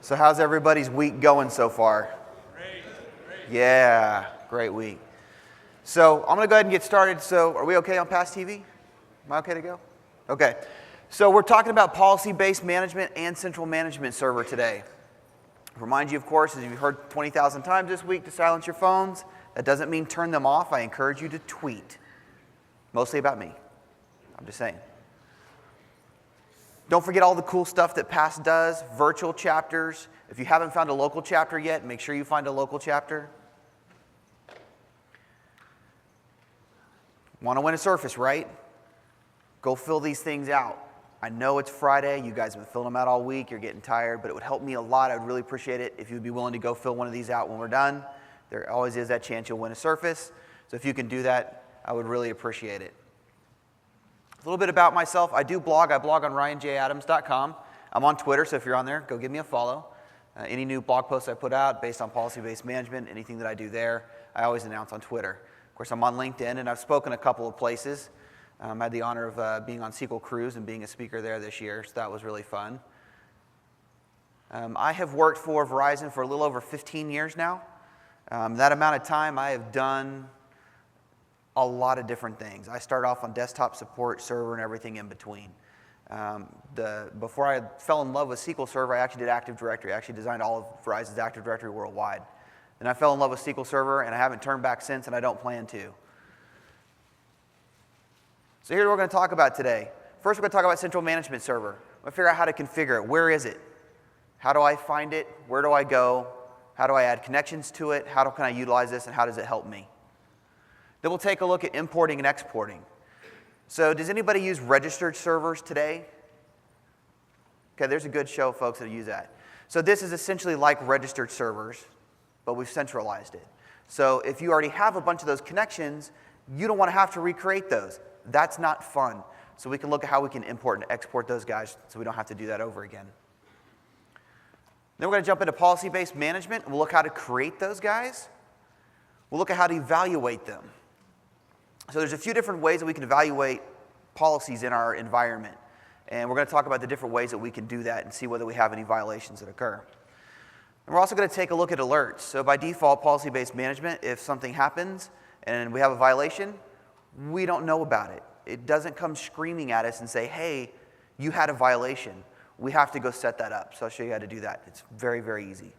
So how's everybody's week going so far? Great. Yeah, great week. So I'm going to go ahead and get started. So are we okay on Past TV? Am I okay to go? Okay. So we're talking about policy-based management and central management server today. Remind you, of course, as you've heard 20,000 times this week, to silence your phones. That doesn't mean turn them off. I encourage you to tweet. Mostly about me. I'm just saying. Don't forget all the cool stuff that PAST does, virtual chapters. If you haven't found a local chapter yet, make sure you find a local chapter. Want to win a Surface, right? Go fill these things out. I know it's Friday. You guys have been filling them out all week. You're getting tired, but it would help me a lot. I would really appreciate it if you would be willing to go fill one of these out when we're done. There always is that chance you'll win a Surface. So if you can do that, I would really appreciate it. A little bit about myself. I do blog. I blog on ryanjadams.com. I'm on Twitter, so if you're on there, go give me a follow. Any new blog posts I put out based on policy-based management, anything that I do there, I always announce on Twitter. Of course, I'm on LinkedIn, and I've spoken a couple of places. I had the honor of being on SQL Cruise and being a speaker there this year, so that was really fun. I have worked for Verizon for a little over 15 years now. That amount of time, I have done a lot of different things. I started off on desktop support, server, and everything in between. Before I fell in love with SQL Server, I actually did Active Directory. I actually designed all of Verizon's Active Directory worldwide. Then I fell in love with SQL Server, and I haven't turned back since, and I don't plan to. So here's what we're going to talk about today. First, we're going to talk about Central Management Server. We're going to figure out how to configure it. Where is it? How do I find it? Where do I go? How do I add connections to it? How can I utilize this, and how does it help me? Then we'll take a look at importing and exporting. So does anybody use registered servers today? Okay, there's a good show of folks that use that. So this is essentially like registered servers, but we've centralized it. So if you already have a bunch of those connections, you don't want to have to recreate those. That's not fun. So we can look at how we can import and export those guys so we don't have to do that over again. Then we're going to jump into policy-based management, and we'll look how to create those guys. We'll look at how to evaluate them. So there's a few different ways that we can evaluate policies in our environment. And we're going to talk about the different ways that we can do that and see whether we have any violations that occur. And we're also going to take a look at alerts. So by default, policy-based management, if something happens and we have a violation, we don't know about it. It doesn't come screaming at us and say, hey, you had a violation. We have to go set that up. So I'll show you how to do that. It's very, very easy.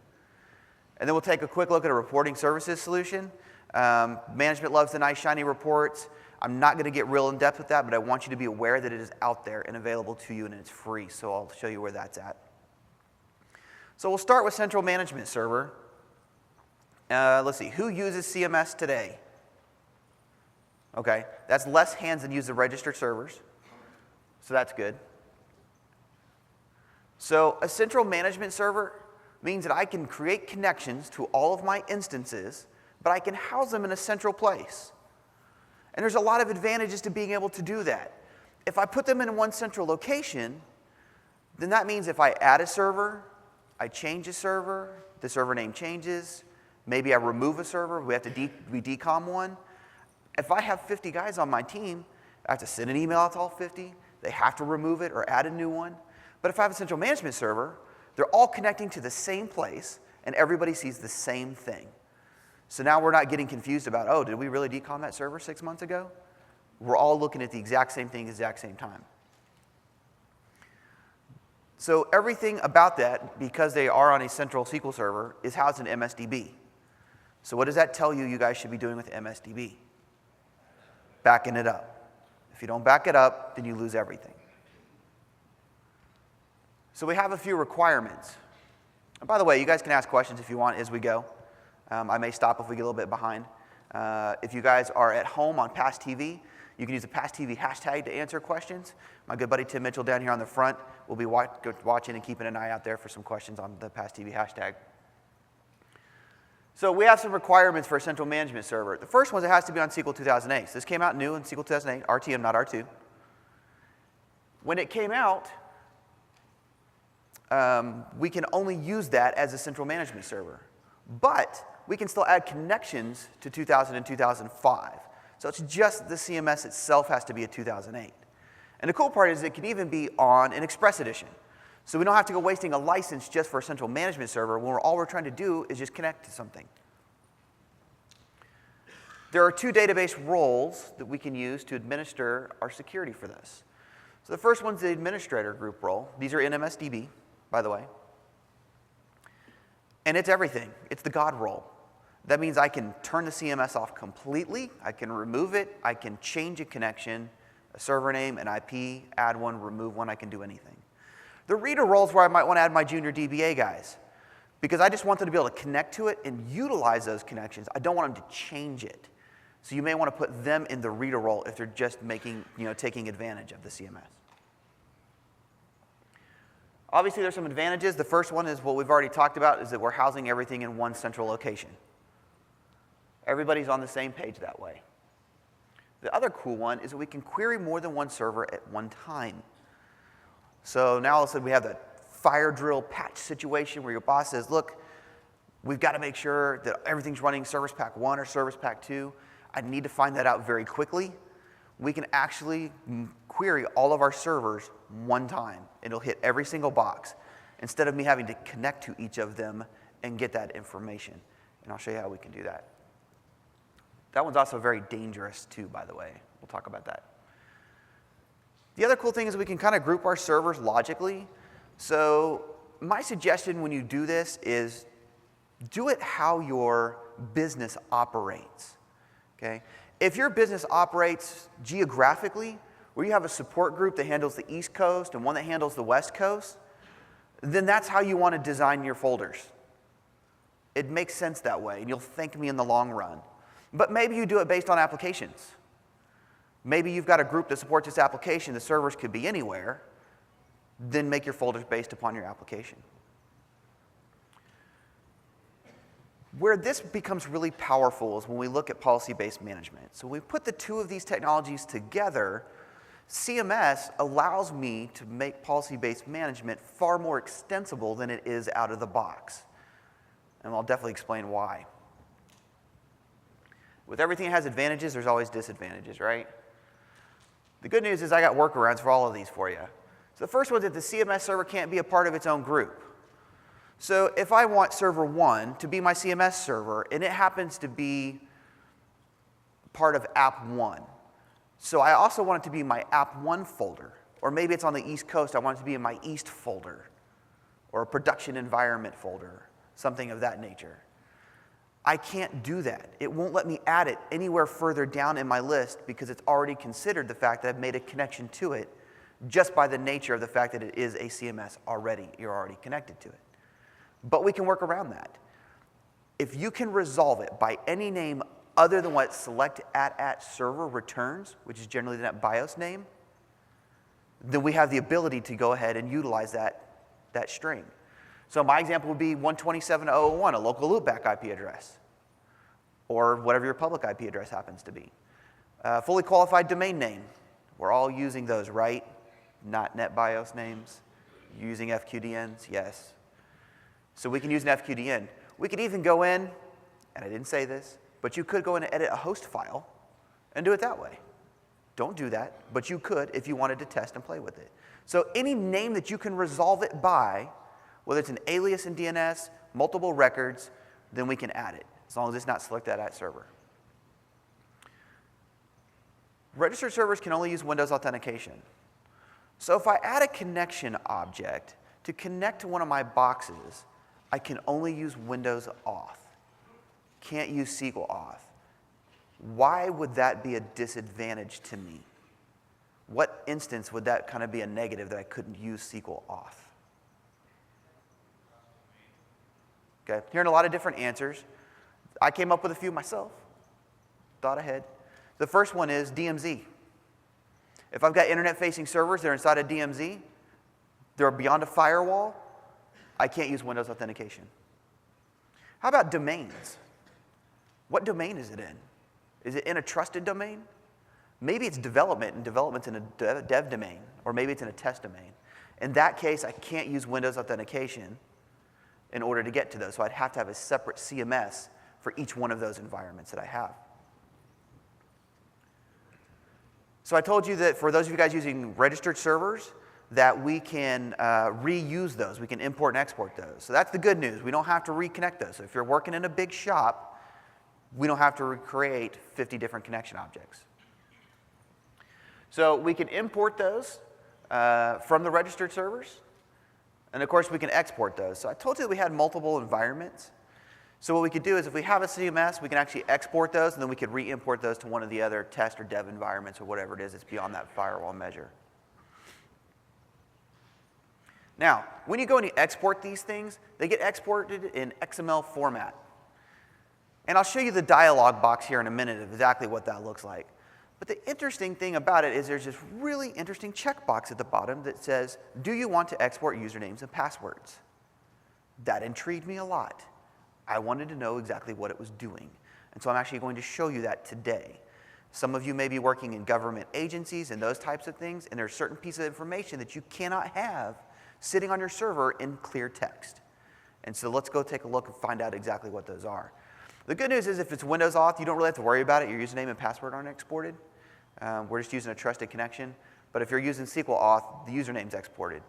And then we'll take a quick look at a reporting services solution. Management loves the nice shiny reports. I'm not going to get real in depth with that, but I want you to be aware that it is out there and available to you and it's free. So I'll show you where that's at. So we'll start with Central Management Server. Let's see, who uses CMS today? Okay, that's less hands than use the registered servers. So that's good. So a Central Management Server means that I can create connections to all of my instances, but I can house them in a central place. And there's a lot of advantages to being able to do that. If I put them in one central location, then that means if I add a server, I change a server, the server name changes, maybe I remove a server, we have to decom one. If I have 50 guys on my team, I have to send an email out to all 50, they have to remove it or add a new one. But if I have a central management server, they're all connecting to the same place and everybody sees the same thing. So now we're not getting confused about, oh, did we really decom that server 6 months ago? We're all looking at the exact same thing at the exact same time. So everything about that, because they are on a central SQL server, is housed in MSDB. So what does that tell you guys should be doing with MSDB? Backing it up. If you don't back it up, then you lose everything. So we have a few requirements. And by the way, you guys can ask questions if you want as we go. I may stop if we get a little bit behind. If you guys are at home on Past TV, you can use the Past TV hashtag to answer questions. My good buddy Tim Mitchell down here on the front will be watching and keeping an eye out there for some questions on the Past TV hashtag. So we have some requirements for a central management server. The first one is it has to be on SQL 2008. So this came out new in SQL 2008, RTM, not R2. When it came out, we can only use that as a central management server. But we can still add connections to 2000 and 2005. So it's just the CMS itself has to be a 2008. And the cool part is it can even be on an Express edition. So we don't have to go wasting a license just for a central management server when all we're trying to do is just connect to something. There are 2 database roles that we can use to administer our security for this. So the first one's the administrator group role. These are in MSDB, by the way. And it's everything. It's the God role. That means I can turn the CMS off completely. I can remove it. I can change a connection, a server name, an IP, add one, remove one. I can do anything. The reader role is where I might want to add my junior DBA guys, because I just want them to be able to connect to it and utilize those connections. I don't want them to change it. So you may want to put them in the reader role if they're just taking advantage of the CMS. Obviously, there's some advantages. The first one is what we've already talked about, is that we're housing everything in one central location. Everybody's on the same page that way. The other cool one is that we can query more than one server at one time. So now all of a sudden we have that fire drill patch situation where your boss says, look, we've got to make sure that everything's running Service Pack 1 or Service Pack 2. I need to find that out very quickly. We can actually query all of our servers one time. It'll hit every single box instead of me having to connect to each of them and get that information. And I'll show you how we can do that. That one's also very dangerous too, by the way. We'll talk about that. The other cool thing is we can kind of group our servers logically. So my suggestion when you do this is do it how your business operates. Okay? If your business operates geographically, where you have a support group that handles the East Coast and one that handles the West Coast, then that's how you want to design your folders. It makes sense that way, and you'll thank me in the long run. But maybe you do it based on applications. Maybe you've got a group that supports this application. The servers could be anywhere. Then make your folders based upon your application. Where this becomes really powerful is when we look at policy-based management. So we put the 2 of these technologies together. CMS allows me to make policy-based management far more extensible than it is out of the box. And I'll definitely explain why. With everything that has advantages, there's always disadvantages, right? The good news is I got workarounds for all of these for you. So the first one is that the CMS server can't be a part of its own group. So if I want server 1 to be my CMS server, and it happens to be part of app 1, so I also want it to be my app 1 folder, or maybe it's on the East Coast, I want it to be in my East folder, or a production environment folder, something of that nature. I can't do that. It won't let me add it anywhere further down in my list because it's already considered the fact that I've made a connection to it just by the nature of the fact that it is a CMS already. You're already connected to it. But we can work around that. If you can resolve it by any name other than what select at server returns, which is generally that BIOS name, then we have the ability to go ahead and utilize that string. So my example would be 127.0.0.1, a local loopback IP address, or whatever your public IP address happens to be. Fully qualified domain name. We're all using those, right? Not NetBIOS names. Using FQDNs, yes. So we can use an FQDN. We could even go in, and I didn't say this, but you could go in and edit a host file and do it that way. Don't do that, but you could if you wanted to test and play with it. So any name that you can resolve it by, whether it's an alias in DNS, multiple records, then we can add it, as long as it's not selected at server. Registered servers can only use Windows authentication. So if I add a connection object to connect to one of my boxes, I can only use Windows auth. Can't use SQL auth. Why would that be a disadvantage to me? What instance would that kind of be a negative that I couldn't use SQL auth? Okay, hearing a lot of different answers. I came up with a few myself. Thought ahead. The first one is DMZ. If I've got internet-facing servers that are inside a DMZ, they're beyond a firewall, I can't use Windows authentication. How about domains? What domain is it in? Is it in a trusted domain? Maybe it's development, and development's in a dev domain, or maybe it's in a test domain. In that case, I can't use Windows authentication in order to get to those. So I'd have to have a separate CMS for each one of those environments that I have. So I told you that for those of you guys using registered servers, that we can reuse those. We can import and export those. So that's the good news. We don't have to reconnect those. So if you're working in a big shop, we don't have to recreate 50 different connection objects. So we can import those from the registered servers. And of course, we can export those. So I told you that we had multiple environments. So what we could do is if we have a CMS, we can actually export those, and then we could re-import those to one of the other test or dev environments or whatever it is that's beyond that firewall measure. Now, when you go and you export these things, they get exported in XML format. And I'll show you the dialog box here in a minute of exactly what that looks like. But the interesting thing about it is there's this really interesting checkbox at the bottom that says, do you want to export usernames and passwords? That intrigued me a lot. I wanted to know exactly what it was doing. And so I'm actually going to show you that today. Some of you may be working in government agencies and those types of things, and there's certain pieces of information that you cannot have sitting on your server in clear text. And so let's go take a look and find out exactly what those are. The good news is if it's Windows auth, you don't really have to worry about it. Your username and password aren't exported. We're just using a trusted connection. But if you're using SQL auth, the username's exported.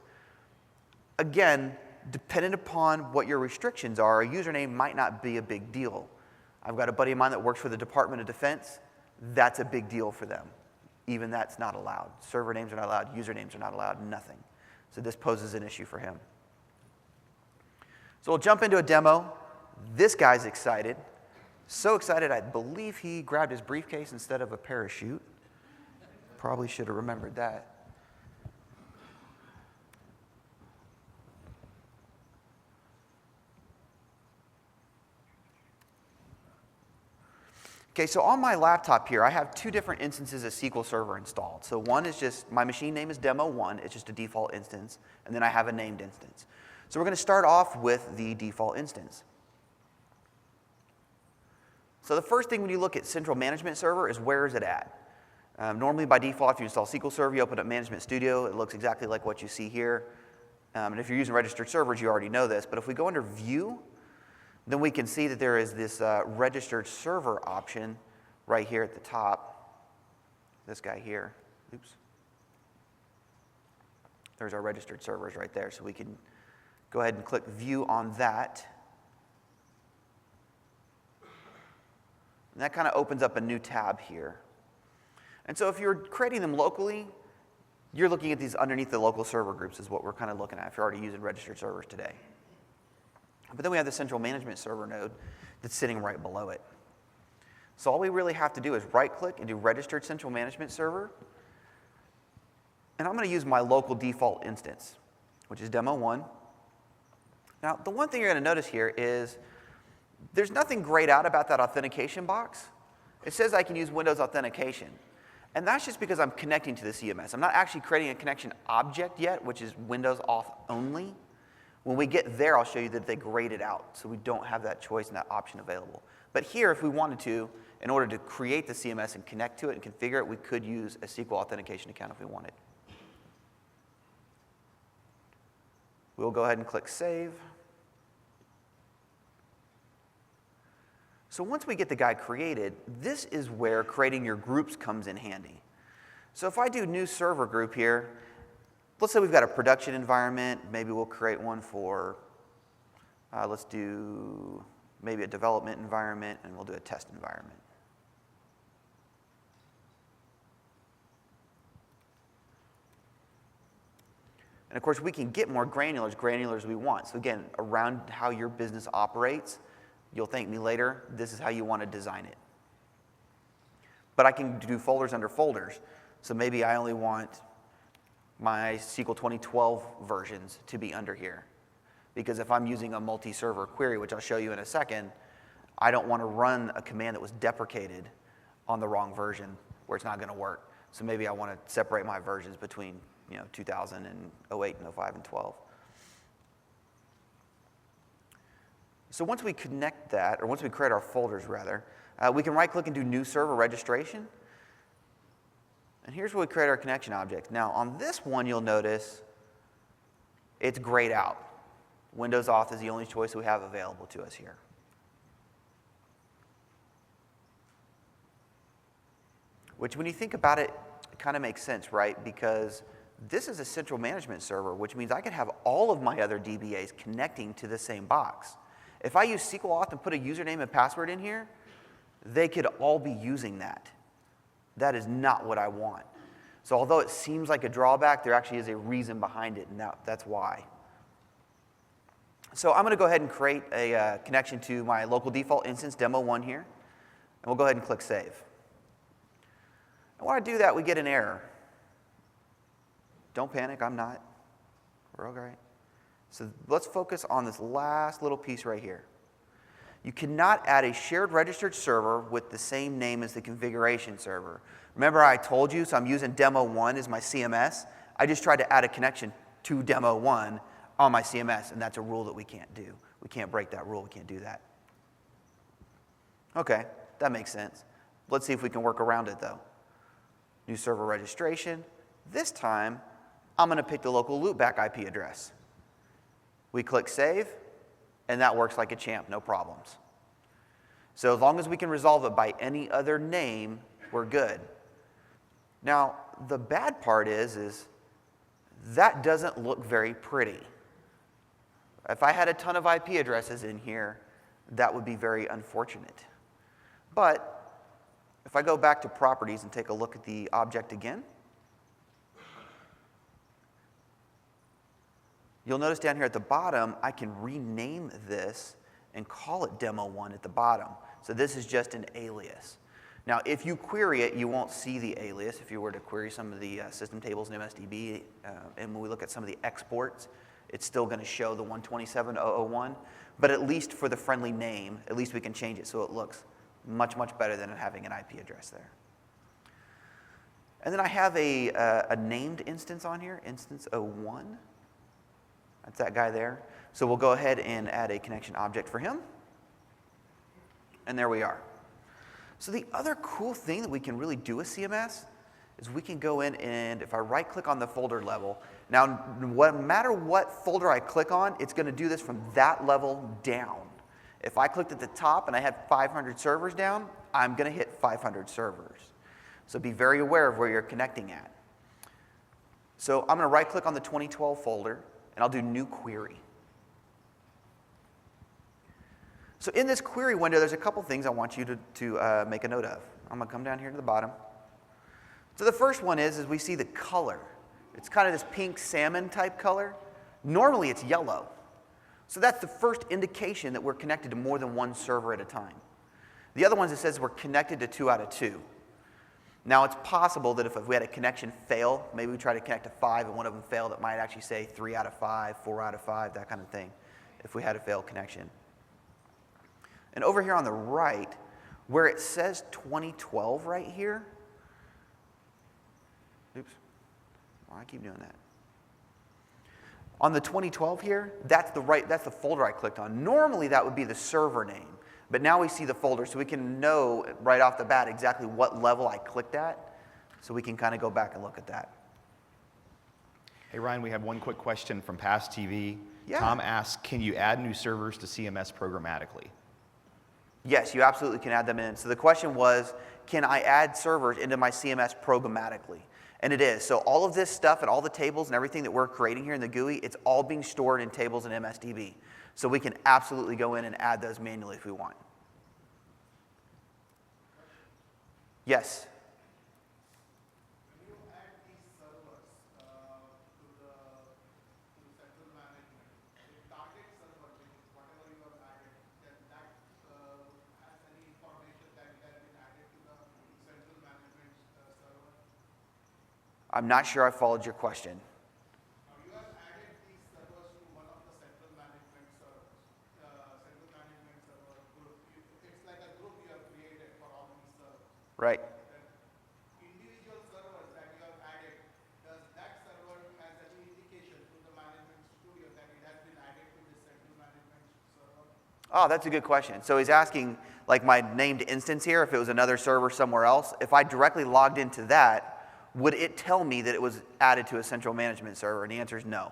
Again, dependent upon what your restrictions are, a username might not be a big deal. I've got a buddy of mine that works for the Department of Defense. That's a big deal for them. Even that's not allowed. Server names are not allowed. Usernames are not allowed. Nothing. So this poses an issue for him. So we'll jump into a demo. This guy's excited. So excited, I believe he grabbed his briefcase instead of a parachute. Probably should have remembered that. Okay, so on my laptop here, I have two different instances of SQL Server installed. So one is just, my machine name is demo1, it's just a default instance, and then I have a named instance. So we're going to start off with the default instance. So the first thing when you look at Central Management Server is where is it at? Normally by default, if you install SQL Server, you open up Management Studio, it looks exactly like what you see here. And if you're using registered servers, you already know this. But if we go under View, then we can see that there is this registered server option right here at the top. This guy here. Oops. There's our registered servers right there. So we can go ahead and click View on that. And that kind of opens up a new tab here. And so if you're creating them locally, you're looking at these underneath the local server groups is what we're kind of looking at if you're already using registered servers today. But then we have the Central Management Server node that's sitting right below it. So all we really have to do is right-click and do Registered Central Management Server. And I'm going to use my local default instance, which is demo1. Now, the one thing you're going to notice here is there's nothing grayed out about that authentication box. It says I can use Windows authentication. And that's just because I'm connecting to the CMS. I'm not actually creating a connection object yet, which is Windows auth only. When we get there, I'll show you that they grayed it out, so we don't have that choice and that option available. But here, if we wanted to, in order to create the CMS and connect to it and configure it, we could use a SQL authentication account if we wanted. We'll go ahead and click Save. So once we get the guy created, this is where creating your groups comes in handy. So if I do New Server Group here, let's say we've got a production environment. Maybe we'll create one for, let's do maybe a development environment, and we'll do a test environment. And of course, we can get more granular as we want. So again, around how your business operates, you'll thank me later, this is how you want to design it. But I can do folders under folders. So maybe I only want my SQL 2012 versions to be under here. Because if I'm using a multi-server query, which I'll show you in a second, I don't want to run a command that was deprecated on the wrong version where it's not going to work. So maybe I want to separate my versions between 2000 and 08 and 05 and 12. So once we connect that, or once we create our folders rather, we can right-click and do New Server Registration. And here's where we create our connection object. Now on this one, you'll notice it's grayed out. Windows auth is the only choice we have available to us here. Which when you think about it, it kind of makes sense, right? Because this is a central management server, which means I can have all of my other DBAs connecting to the same box. If I use SQL Auth and put a username and password in here, they could all be using that. That is not what I want. So although it seems like a drawback, there actually is a reason behind it, and that's why. So I'm going to go ahead and create a connection to my local default instance, demo1 here, and we'll go ahead and click Save. And when I do that, we get an error. Don't panic, I'm not. We're all right. So let's focus on this last little piece right here. You cannot add a shared registered server with the same name as the configuration server. Remember I told you, so I'm using demo1 as my CMS. I just tried to add a connection to demo1 on my CMS, and that's a rule that we can't do. We can't break that rule, we can't do that. Okay, that makes sense. Let's see if we can work around it though. New server registration. This time, I'm going to pick the local loopback IP address. We click Save, and that works like a champ, no problems. So as long as we can resolve it by any other name, we're good. Now, the bad part is that doesn't look very pretty. If I had a ton of IP addresses in here, that would be very unfortunate. But if I go back to properties and take a look at the object again, you'll notice down here at the bottom, I can rename this and call it demo1 at the bottom. So this is just an alias. Now, if you query it, you won't see the alias. If you were to query some of the system tables in MSDB, and when we look at some of the exports, it's still going to show the 127.001. But at least for the friendly name, at least we can change it so it looks much, much better than having an IP address there. And then I have a named instance on here, instance 01. That's that guy there. So we'll go ahead and add a connection object for him. And there we are. So the other cool thing that we can really do with CMS is we can go in and if I right click on the folder level, now no matter what folder I click on, it's going to do this from that level down. If I clicked at the top and I had 500 servers down, I'm going to hit 500 servers. So be very aware of where you're connecting at. So I'm going to right click on the 2012 folder and I'll do new query. So in this query window, there's a couple things I want you to make a note of. I'm going to come down here to the bottom. So the first one is we see the color. It's kind of this pink salmon type color. Normally it's yellow. So that's the first indication that we're connected to more than one server at a time. The other ones, it says we're connected to 2 out of 2. Now it's possible that if we had a connection fail, maybe we try to connect to 5 and one of them failed, it might actually say 3 out of 5, 4 out of 5, that kind of thing, if we had a failed connection. And over here on the right, where it says 2012 right here, oops, well, I keep doing that. On the 2012 here, that's the folder I clicked on. Normally that would be the server name, but now we see the folder, so we can know right off the bat exactly what level I clicked at, so we can kind of go back and look at that. Hey Ryan, we have one quick question from Past TV. Yeah. Tom asks, can you add new servers to CMS programmatically? Yes, you absolutely can add them in. So the question was, can I add servers into my CMS programmatically? And it is. So all of this stuff and all the tables and everything that we're creating here in the GUI, it's all being stored in tables in MSDB. So we can absolutely go in and add those manually if we want. Yes? When you add these servers to the central management, the target server, which is whatever you have added, then that has any information that it has been added to the central management server? I'm not sure I followed your question. Now you have added these servers to one of the central management servers, group. It's like a group you have created for all these servers. Right. Individual servers that you have added, does that server has any indication to the management studio that it has been added to the central management server? Oh, that's a good question. So he's asking, like my named instance here, if it was another server somewhere else, if I directly logged into that, would it tell me that it was added to a central management server? And the answer is no.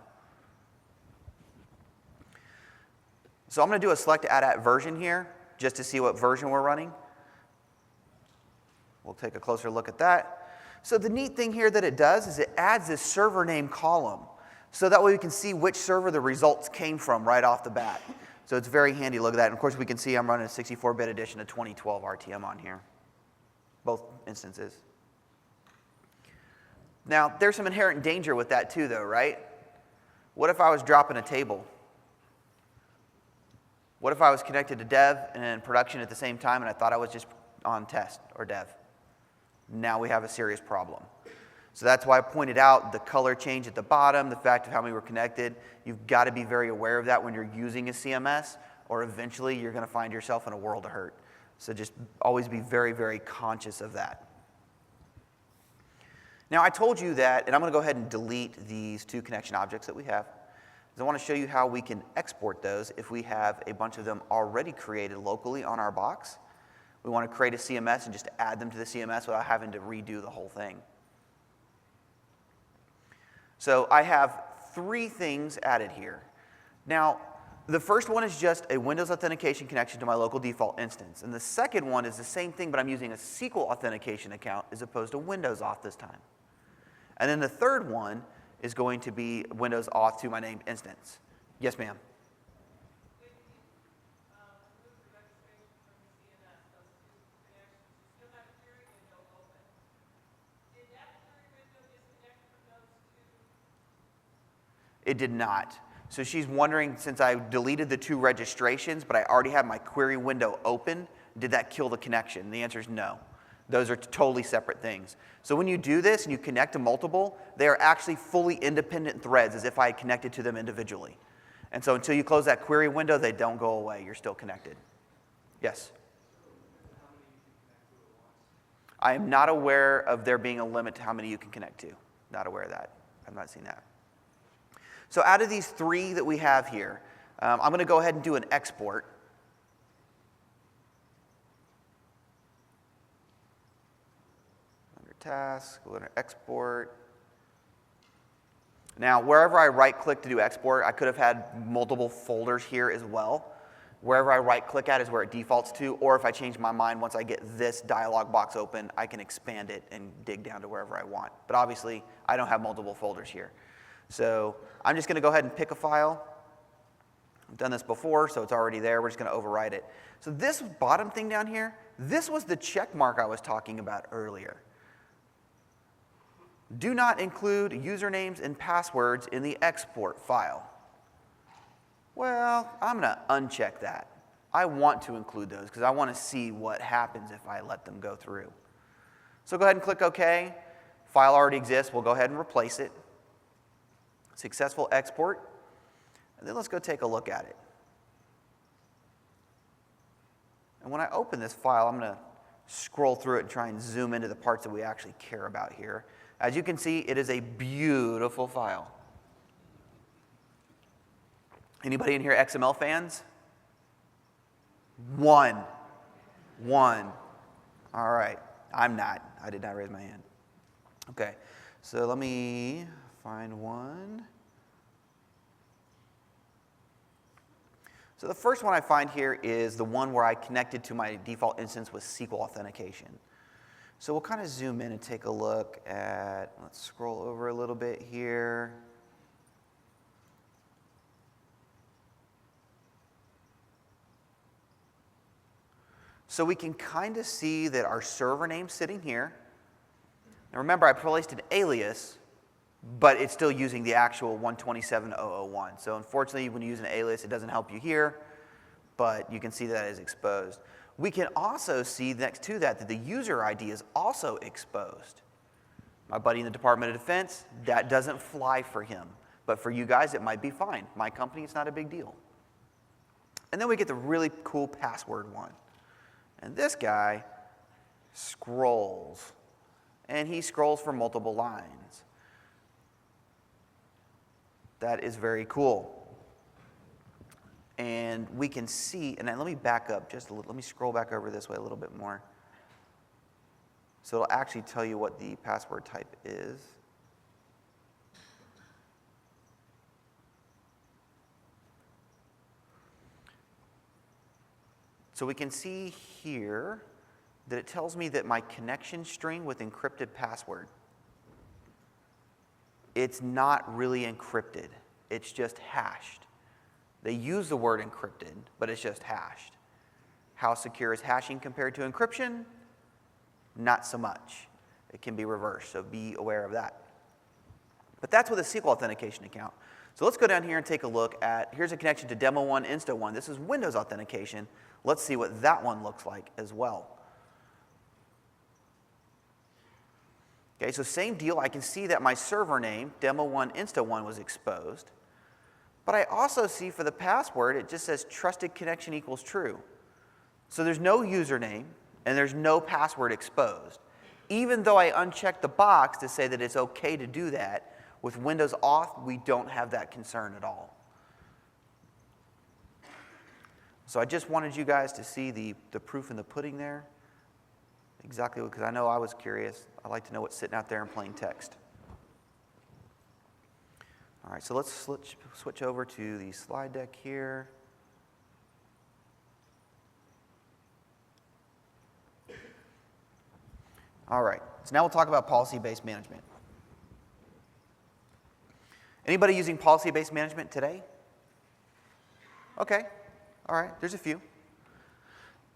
So I'm going to do a select add at version here, just to see what version we're running. We'll take a closer look at that. So the neat thing here that it does is it adds this server name column. So that way we can see which server the results came from right off the bat. So it's very handy to look at that. And of course we can see I'm running a 64-bit edition of 2012 RTM on here. Both instances. Now, there's some inherent danger with that too, though, right? What if I was dropping a table? What if I was connected to dev and production at the same time and I thought I was just on test or dev? Now we have a serious problem. So that's why I pointed out the color change at the bottom, the fact of how many were connected. You've got to be very aware of that when you're using a CMS, or eventually you're going to find yourself in a world of hurt. So just always be very, very conscious of that. Now I told you that, and I'm going to go ahead and delete these two connection objects that we have. I want to show you how we can export those if we have a bunch of them already created locally on our box. We want to create a CMS and just add them to the CMS without having to redo the whole thing. So I have 3 things added here. Now, the first one is just a Windows authentication connection to my local default instance. And the second one is the same thing, but I'm using a SQL authentication account as opposed to Windows Auth this time. And then the third one is going to be Windows Auth to my named instance. Yes, ma'am? It did not. So she's wondering, since I deleted the 2 registrations, but I already have my query window open, did that kill the connection? The answer is no. Those are totally separate things. So when you do this and you connect to multiple, they are actually fully independent threads as if I had connected to them individually. And so until you close that query window, they don't go away. You're still connected. Yes? I am not aware of there being a limit to how many you can connect to. Not aware of that. I've not seen that. So out of these 3 that we have here, I'm going to go ahead and do an export. Under task, go under export. Now, wherever I right-click to do export, I could have had multiple folders here as well. Wherever I right-click at is where it defaults to, or if I change my mind, once I get this dialog box open, I can expand it and dig down to wherever I want. But obviously, I don't have multiple folders here. So I'm just going to go ahead and pick a file. I've done this before, so it's already there. We're just going to overwrite it. So this bottom thing down here, this was the check mark I was talking about earlier. Do not include usernames and passwords in the export file. Well, I'm going to uncheck that. I want to include those because I want to see what happens if I let them go through. So go ahead and click OK. File already exists. We'll go ahead and replace it. Successful export. And then let's go take a look at it. And when I open this file, I'm going to scroll through it and try and zoom into the parts that we actually care about here. As you can see, it is a beautiful file. Anybody in here XML fans? One. All right. I'm not. I did not raise my hand. Okay. So let me find one. So the first one I find here is the one where I connected to my default instance with SQL authentication. So we'll kind of zoom in and take a look at, let's scroll over a little bit here. So we can kind of see that our server name's sitting here. Now remember, I placed an alias, but it's still using the actual 127.0.0.1. So unfortunately, when you use an alias, it doesn't help you here, but you can see that is exposed. We can also see next to that the user ID is also exposed. My buddy in the Department of Defense, that doesn't fly for him. But for you guys, it might be fine. My company, it's not a big deal. And then we get the really cool password one. And this guy scrolls. And he scrolls for multiple lines. That is very cool. And we can see, and then let me back up just a little. Let me scroll back over this way a little bit more. So it'll actually tell you what the password type is. So we can see here that it tells me that my connection string with encrypted password, it's not really encrypted. It's just hashed. They use the word encrypted, but it's just hashed. How secure is hashing compared to encryption? Not so much. It can be reversed, so be aware of that. But that's with a SQL authentication account. So let's go down here and take a look at, here's a connection to Demo 1, Insta 1. This is Windows authentication. Let's see what that one looks like as well. Okay, so same deal. I can see that my server name, Demo 1, Insta 1, was exposed. But I also see for the password, it just says trusted connection equals true. So there's no username, and there's no password exposed. Even though I unchecked the box to say that it's okay to do that, with Windows Auth, we don't have that concern at all. So I just wanted you guys to see the proof in the pudding there. Exactly, because I know I was curious. I like to know what's sitting out there in plain text. All right, so let's switch over to the slide deck here. All right, so now we'll talk about policy-based management. Anybody using policy-based management today? Okay, all right, there's a few.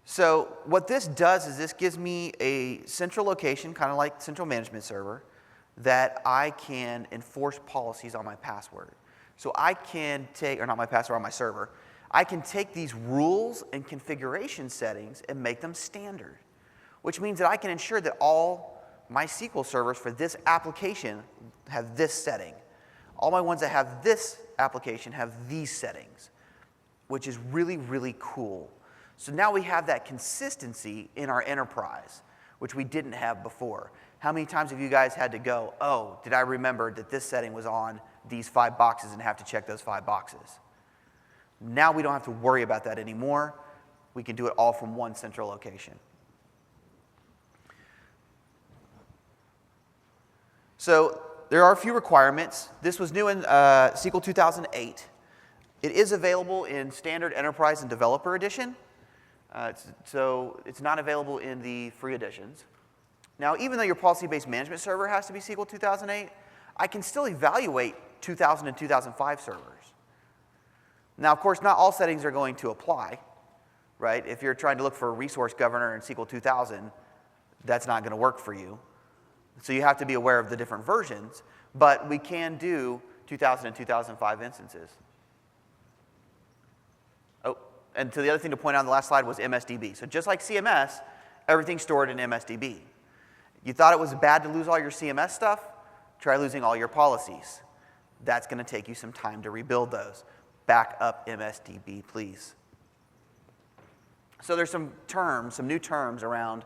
So what this does is this gives me a central location, kind of like central management server, that I can enforce policies on my password. So I can take, or not my password, on my server, I can take these rules and configuration settings and make them standard, which means that I can ensure that all my SQL servers for this application have this setting. All my ones that have this application have these settings, which is really, really cool. So now we have that consistency in our enterprise, which we didn't have before. How many times have you guys had to go, oh, did I remember that this setting was on these 5 boxes and have to check those 5 boxes? Now we don't have to worry about that anymore. We can do it all from one central location. So there are a few requirements. This was new in SQL 2008. It is available in Standard, Enterprise, and Developer Edition. So it's not available in the free editions. Now, even though your policy-based management server has to be SQL 2008, I can still evaluate 2000 and 2005 servers. Now, of course, not all settings are going to apply, right? If you're trying to look for a resource governor in SQL 2000, that's not going to work for you. So you have to be aware of the different versions, but we can do 2000 and 2005 instances. Oh, and so the other thing to point out on the last slide was MSDB. So just like CMS, everything's stored in MSDB. You thought it was bad to lose all your CMS stuff? Try losing all your policies. That's going to take you some time to rebuild those. Back up MSDB, please. So there's some terms, some new terms around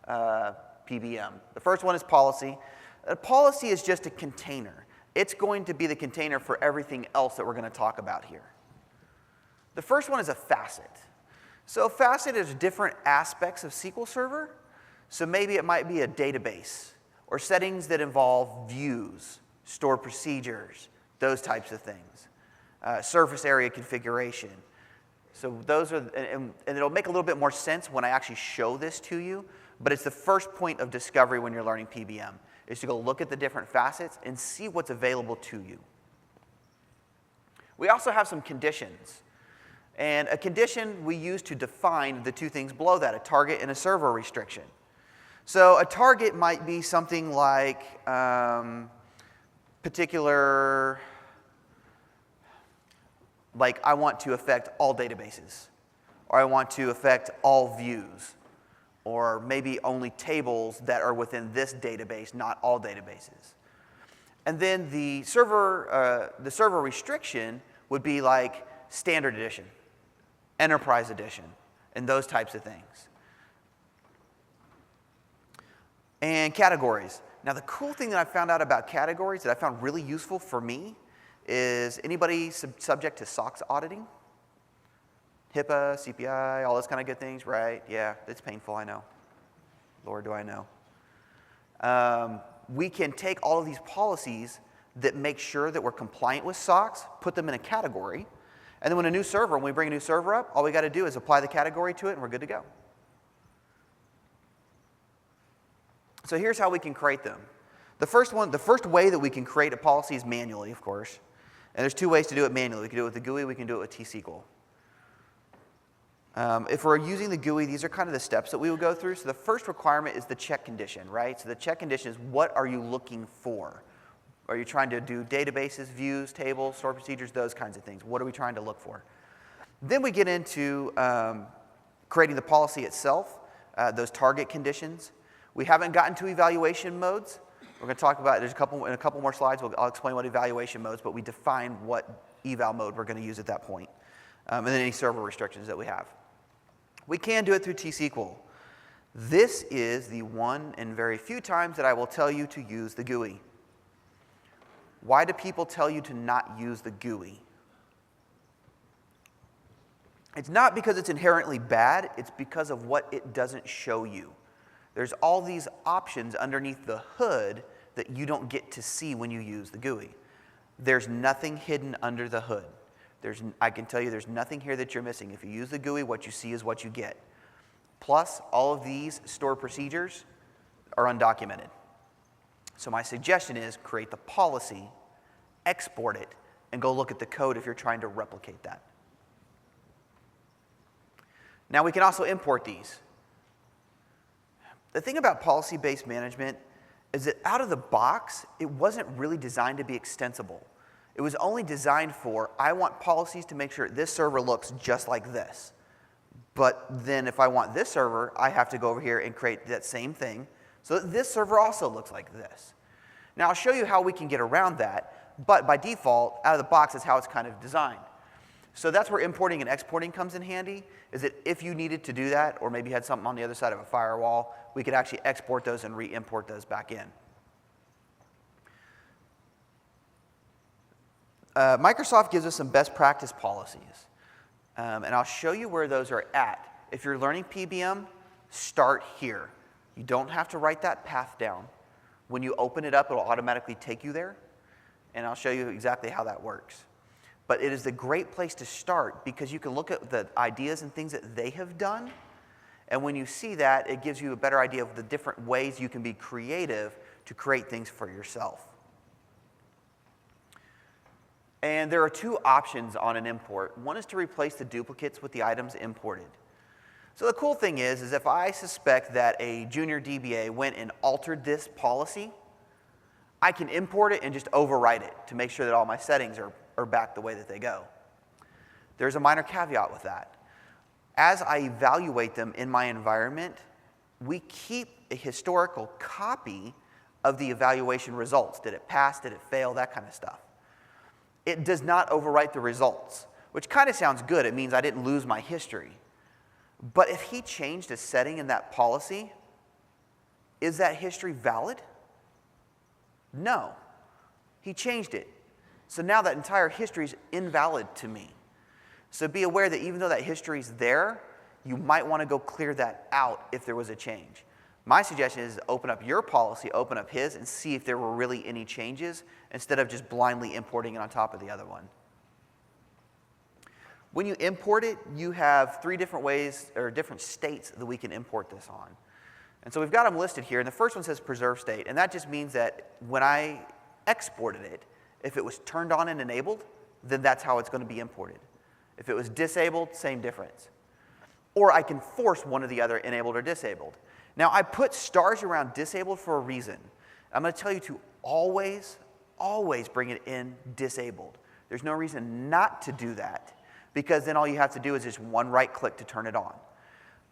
PBM. The first one is policy. A policy is just a container. It's going to be the container for everything else that we're going to talk about here. The first one is a facet. So a facet is different aspects of SQL Server. So maybe it might be a database or settings that involve views, stored procedures, those types of things. Surface area configuration. So those are, and it'll make a little bit more sense when I actually show this to you, but it's the first point of discovery when you're learning PBM, is to go look at the different facets and see what's available to you. We also have some conditions. And a condition we use to define the two things below that, a target and a server restriction. So a target might be something like particular, like I want to affect all databases, or I want to affect all views, or maybe only tables that are within this database, not all databases. And then the server restriction would be like Standard Edition, Enterprise Edition, and those types of things. And categories. Now, the cool thing that I found out about categories that I found really useful for me is anybody subject to SOX auditing? HIPAA, CPI, all those kind of good things, right? Yeah, it's painful, I know. Lord, do I know. We can take all of these policies that make sure that we're compliant with SOX, put them in a category, and then when when we bring a new server up, all we got to do is apply the category to it, and we're good to go. So here's how we can create them. The first way that we can create a policy is manually, of course. And there's two ways to do it manually. We can do it with the GUI, we can do it with T-SQL. If we're using the GUI, these are kind of the steps that we will go through. So the first requirement is the check condition, right? So the check condition is, what are you looking for? Are you trying to do databases, views, tables, stored procedures, those kinds of things? What are we trying to look for? Then we get into creating the policy itself, those target conditions. We haven't gotten to evaluation modes. We're going to talk about, in a couple more slides, I'll explain what evaluation modes, but we define what eval mode we're going to use at that point, and then any server restrictions that we have. We can do it through T-SQL. This is the one and very few times that I will tell you to use the GUI. Why do people tell you to not use the GUI? It's not because it's inherently bad, it's because of what it doesn't show you. There's all these options underneath the hood that you don't get to see when you use the GUI. There's nothing hidden under the hood. I can tell you there's nothing here that you're missing. If you use the GUI, what you see is what you get. Plus, all of these stored procedures are undocumented. So my suggestion is create the policy, export it, and go look at the code if you're trying to replicate that. Now we can also import these. The thing about policy-based management is that out of the box, it wasn't really designed to be extensible. It was only designed for, I want policies to make sure this server looks just like this. But then if I want this server, I have to go over here and create that same thing so that this server also looks like this. Now I'll show you how we can get around that, but by default, out of the box is how it's kind of designed. So that's where importing and exporting comes in handy, is that if you needed to do that, or maybe you had something on the other side of a firewall, we could actually export those and re-import those back in. Microsoft gives us some best practice policies, and I'll show you where those are at. If you're learning PBM, start here. You don't have to write that path down. When you open it up, it'll automatically take you there, and I'll show you exactly how that works. But it is a great place to start because you can look at the ideas and things that they have done, and when you see that, it gives you a better idea of the different ways you can be creative to create things for yourself. And there are two options on an import. One is to replace the duplicates with the items imported. So the cool thing is if I suspect that a junior DBA went and altered this policy, I can import it and just overwrite it to make sure that all my settings are back the way that they go. There's a minor caveat with that. As I evaluate them in my environment, we keep a historical copy of the evaluation results. Did it pass? Did it fail? That kind of stuff. It does not overwrite the results, which kind of sounds good. It means I didn't lose my history. But if he changed a setting in that policy, is that history valid? No. He changed it. So now that entire history is invalid to me. So be aware that even though that history is there, you might want to go clear that out if there was a change. My suggestion is open up your policy, open up his, and see if there were really any changes instead of just blindly importing it on top of the other one. When you import it, you have three different ways or different states that we can import this on. And so we've got them listed here, and the first one says preserve state, and that just means that when I exported it, if it was turned on and enabled, then that's how it's going to be imported. If it was disabled, same difference. Or I can force one or the other, enabled or disabled. Now, I put stars around disabled for a reason. I'm going to tell you to always, always bring it in disabled. There's no reason not to do that, because then all you have to do is just one right click to turn it on.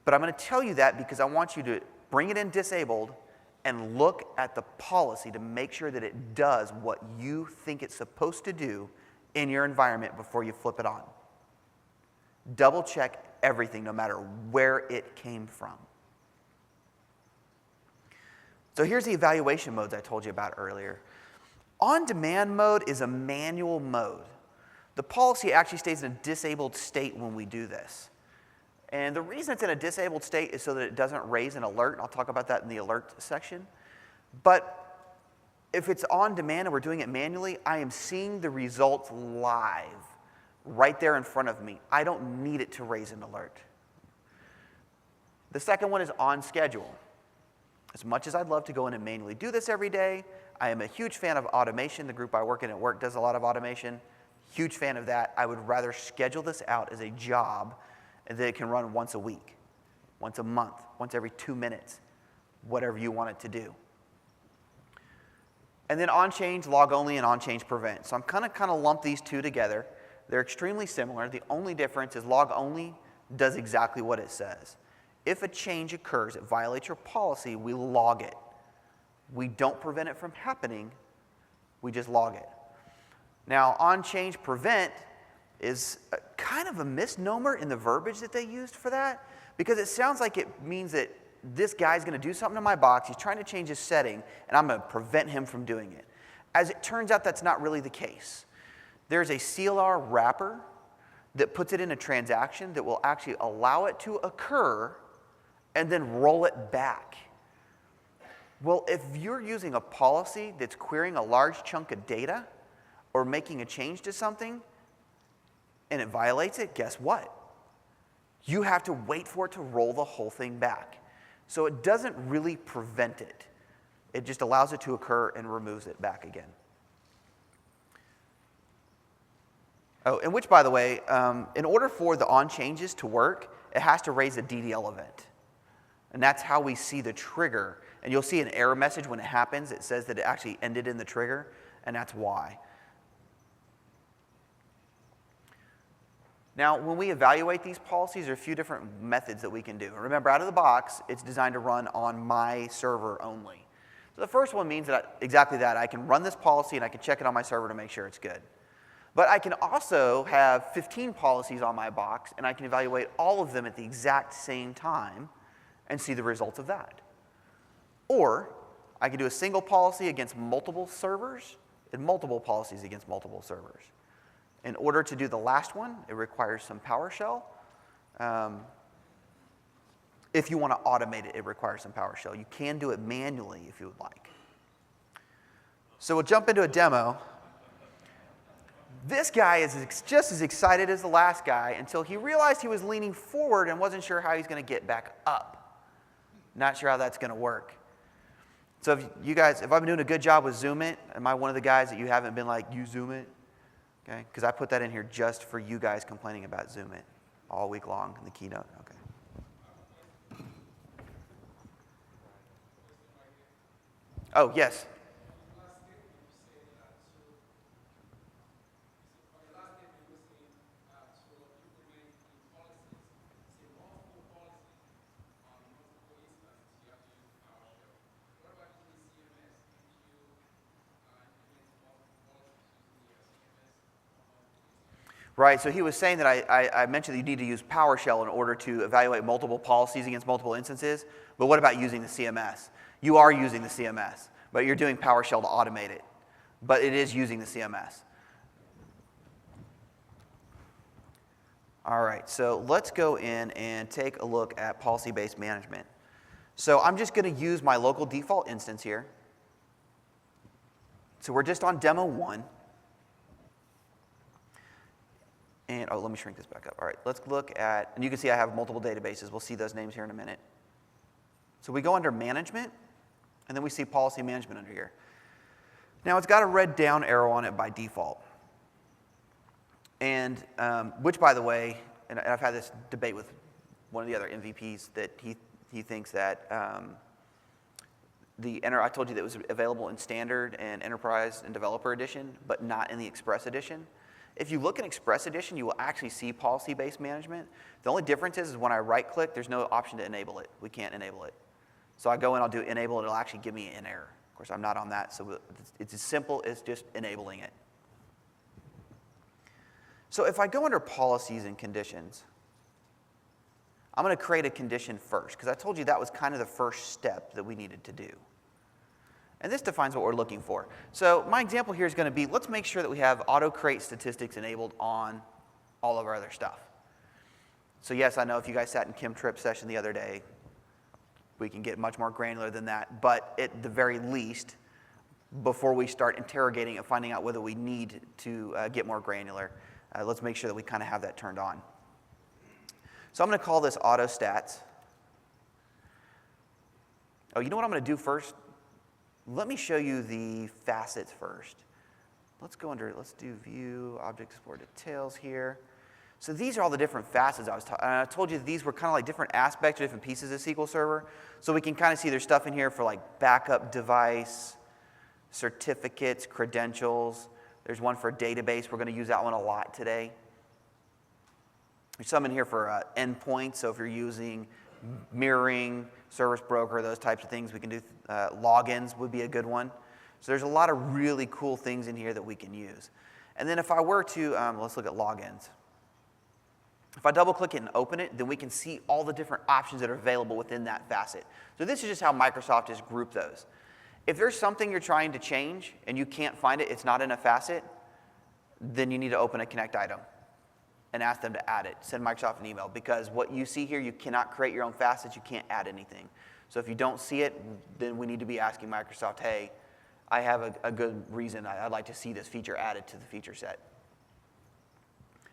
But I'm going to tell you that because I want you to bring it in disabled and look at the policy to make sure that it does what you think it's supposed to do in your environment before you flip it on. Double check everything, no matter where it came from. So here's the evaluation modes I told you about earlier. On-demand mode is a manual mode. The policy actually stays in a disabled state when we do this. And the reason it's in a disabled state is so that it doesn't raise an alert. I'll talk about that in the alert section. But if it's on demand and we're doing it manually, I am seeing the results live right there in front of me. I don't need it to raise an alert. The second one is on schedule. As much as I'd love to go in and manually do this every day, I am a huge fan of automation. The group I work in at work does a lot of automation. Huge fan of that. I would rather schedule this out as a job and that it can run once a week, once a month, once every 2 minutes, whatever you want it to do. And then on-change, log only, and on-change prevent. So I'm kind of lump these two together. They're extremely similar. The only difference is log only does exactly what it says. If a change occurs that violates your policy, we log it. We don't prevent it from happening, we just log it. Now, on-change prevent is kind of a misnomer in the verbiage that they used for that, because it sounds like it means that this guy's going to do something to my box, he's trying to change his setting, and I'm going to prevent him from doing it. As it turns out, that's not really the case. There's a CLR wrapper that puts it in a transaction that will actually allow it to occur and then roll it back. Well, if you're using a policy that's querying a large chunk of data or making a change to something and it violates it, guess what? You have to wait for it to roll the whole thing back. So it doesn't really prevent it. It just allows it to occur and removes it back again. Oh, and which, by the way, in order for the on changes to work, it has to raise a DDL event. And that's how we see the trigger. And you'll see an error message when it happens. It says that it actually ended in the trigger, and that's why. Now, when we evaluate these policies, there are a few different methods that we can do. And remember, out of the box, it's designed to run on my server only. So the first one means that exactly that. I can run this policy, and I can check it on my server to make sure it's good. But I can also have 15 policies on my box, and I can evaluate all of them at the exact same time and see the results of that. Or I can do a single policy against multiple servers and multiple policies against multiple servers. In order to do the last one, it requires some PowerShell. If you want to automate it, it requires some PowerShell. You can do it manually if you would like. So we'll jump into a demo. This guy is just as excited as the last guy until he realized he was leaning forward and wasn't sure how he's going to get back up. Not sure how that's going to work. So if I've been doing a good job with Zoom It, am I one of the guys that you haven't been like, you Zoom It? Okay, because I put that in here just for you guys complaining about Zoom It all week long in the keynote. Okay. Oh, yes. Right, so he was saying that I mentioned that you need to use PowerShell in order to evaluate multiple policies against multiple instances, but what about using the CMS? You are using the CMS, but you're doing PowerShell to automate it, but it is using the CMS. All right, so let's go in and take a look at policy-based management. So I'm just going to use my local default instance here. So we're just on demo 1. And, oh, let me shrink this back up. All right, let's look at, and you can see I have multiple databases. We'll see those names here in a minute. So we go under Management, and then we see Policy Management under here. Now, it's got a red down arrow on it by default. And, which, by the way, and I've had this debate with one of the other MVPs that he thinks that I told you that it was available in Standard and Enterprise and Developer Edition, but not in the Express Edition. If you look in Express Edition, you will actually see policy-based management. The only difference is when I right-click, there's no option to enable it. We can't enable it. So I go in, I'll do enable, and it'll actually give me an error. Of course, I'm not on that, so it's as simple as just enabling it. So if I go under policies and conditions, I'm going to create a condition first, because I told you that was kind of the first step that we needed to do. And this defines what we're looking for. So my example here is going to be, let's make sure that we have auto-create statistics enabled on all of our other stuff. So yes, I know if you guys sat in Kim Tripp's session the other day, we can get much more granular than that. But at the very least, before we start interrogating and finding out whether we need to get more granular, let's make sure that we kind of have that turned on. So I'm going to call this auto stats. Oh, you know what I'm going to do first? Let me show you the facets first. Let's do View, Object Export Details here. So these are all the different facets I told you that these were kind of like different aspects or different pieces of SQL Server. So we can kind of see there's stuff in here for like backup device, certificates, credentials. There's one for database. We're going to use that one a lot today. There's some in here for endpoints. So if you're using mirroring, service broker, those types of things, we can do logins would be a good one. So there's a lot of really cool things in here that we can use. And then if I were to, let's look at logins. If I double click it and open it, then we can see all the different options that are available within that facet. So this is just how Microsoft has grouped those. If there's something you're trying to change and you can't find it, it's not in a facet, then you need to open a Connect item and ask them to add it. Send Microsoft an email, because what you see here, you cannot create your own facets, you can't add anything. So if you don't see it, then we need to be asking Microsoft, hey, I have a good reason I'd like to see this feature added to the feature set.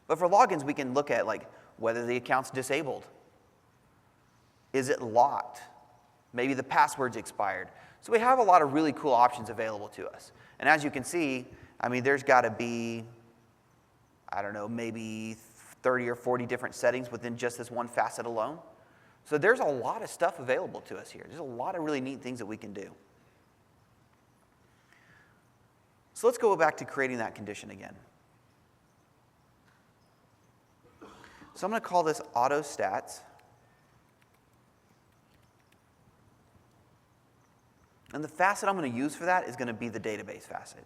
But for logins, we can look at like whether the account's disabled. Is it locked? Maybe the password's expired. So we have a lot of really cool options available to us. And as you can see, I mean, there's got to be, I don't know, maybe 30 or 40 different settings within just this one facet alone. So there's a lot of stuff available to us here. There's a lot of really neat things that we can do. So let's go back to creating that condition again. So I'm going to call this AutoStats. And the facet I'm going to use for that is going to be the database facet.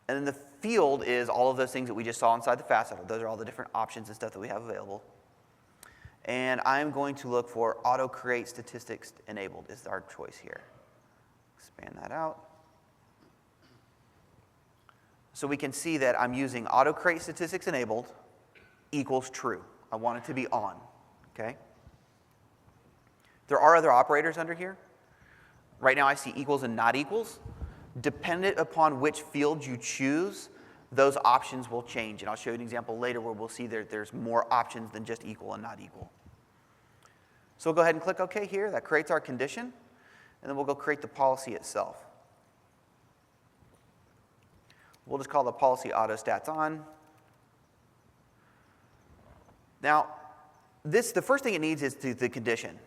And then the field is all of those things that we just saw inside the facet. Those are all the different options and stuff that we have available. And I'm going to look for Auto Create Statistics Enabled is our choice here. Expand that out. So we can see that I'm using Auto Create Statistics Enabled equals true. I want it to be on, okay? There are other operators under here. Right now I see equals and not equals. Dependent upon which field you choose, those options will change. And I'll show you an example later where we'll see that there's more options than just equal and not equal. So we'll go ahead and click OK here. That creates our condition. And then we'll go create the policy itself. We'll just call the policy AutoStats on. Now, the first thing it needs is the condition.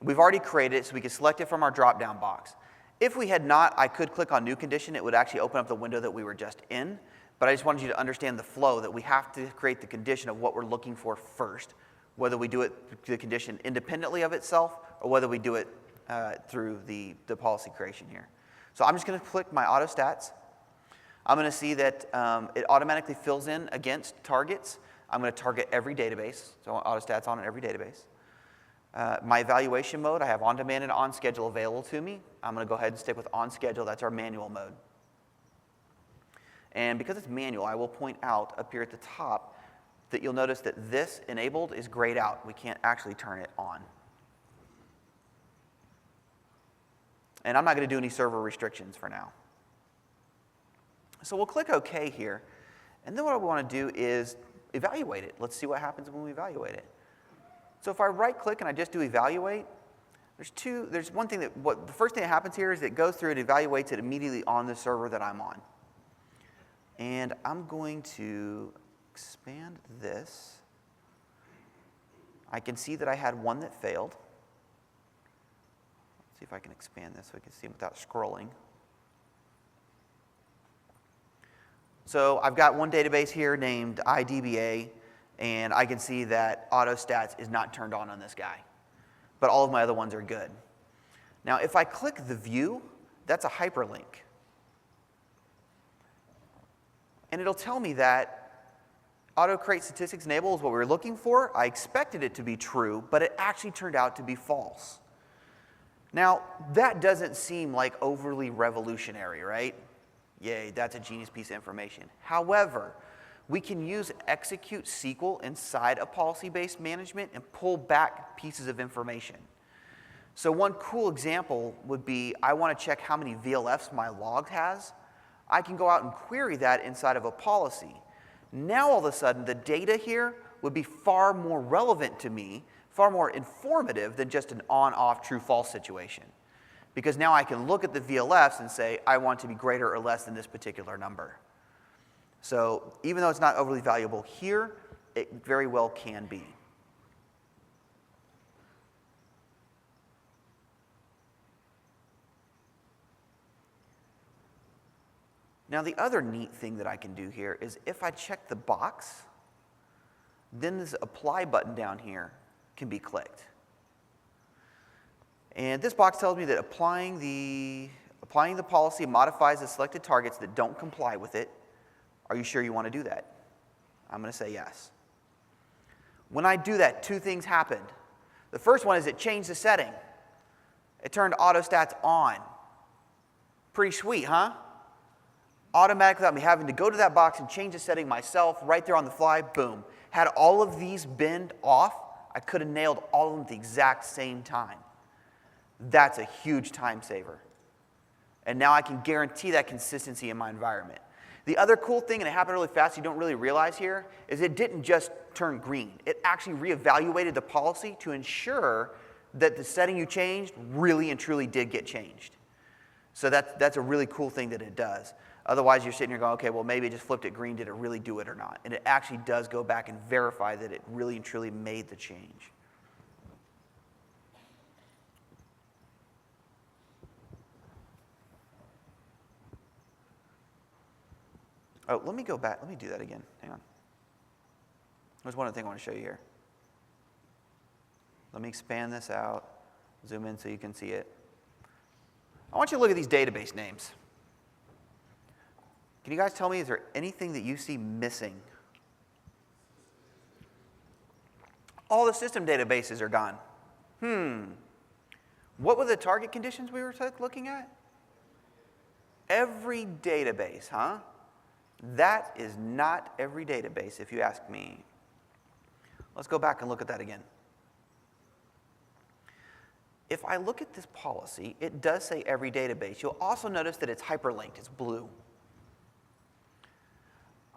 We've already created it, so we can select it from our drop-down box. If we had not, I could click on New Condition. It would actually open up the window that we were just in. But I just wanted you to understand the flow, that we have to create the condition of what we're looking for first, whether we do it, the condition independently of itself, or whether we do it through the policy creation here. So I'm just going to click my AutoStats. I'm going to see that it automatically fills in against targets. I'm going to target every database, so AutoStats on every database. My evaluation mode, I have on demand and on schedule available to me. I'm going to go ahead and stick with on schedule. That's our manual mode. And because it's manual, I will point out up here at the top that you'll notice that this enabled is grayed out. We can't actually turn it on. And I'm not going to do any server restrictions for now. So we'll click OK here. And then what we want to do is evaluate it. Let's see what happens when we evaluate it. So if I right click and I just do evaluate, there's one thing the first thing that happens here is it goes through and evaluates it immediately on the server that I'm on. And I'm going to expand this. I can see that I had one that failed. Let's see if I can expand this so we can see it without scrolling. So I've got one database here named IDBA, and I can see that AutoStats is not turned on this guy. But all of my other ones are good. Now, if I click the view, that's a hyperlink. And it'll tell me that Auto Create Statistics Enable is what we were looking for. I expected it to be true, but it actually turned out to be false. Now, that doesn't seem like overly revolutionary, right? Yay, that's a genius piece of information. However, we can use execute SQL inside a policy-based management and pull back pieces of information. So one cool example would be I want to check how many VLFs my log has. I can go out and query that inside of a policy. Now all of a sudden the data here would be far more relevant to me far more informative than just an on-off true-false situation. Because now I can look at the VLFs and say, I want to be greater or less than this particular number. So even though it's not overly valuable here, it very well can be. Now the other neat thing that I can do here is if I check the box, then this apply button down here can be clicked. And this box tells me that applying the policy modifies the selected targets that don't comply with it. Are you sure you want to do that? I'm going to say yes. When I do that, two things happened. The first one is it changed the setting. It turned autostats on. Pretty sweet, huh? Automatically, without me having to go to that box and change the setting myself right there on the fly, boom. Had all of these been off, I could have nailed all of them at the exact same time. That's a huge time saver. And now I can guarantee that consistency in my environment. The other cool thing, and it happened really fast, you don't really realize here, is it didn't just turn green. It actually reevaluated the policy to ensure that the setting you changed really and truly did get changed. So that's a really cool thing that it does. Otherwise, you're sitting here going, okay, well, maybe it just flipped it green. Did it really do it or not? And it actually does go back and verify that it really and truly made the change. Oh, let me go back. Let me do that again. Hang on. There's one other thing I want to show you here. Let me expand this out, zoom in so you can see it. I want you to look at these database names. Can you guys tell me, is there anything that you see missing? All the system databases are gone. What were the target conditions we were looking at? Every database, huh? That is not every database, if you ask me. Let's go back and look at that again. If I look at this policy, it does say every database. You'll also notice that it's hyperlinked. It's blue.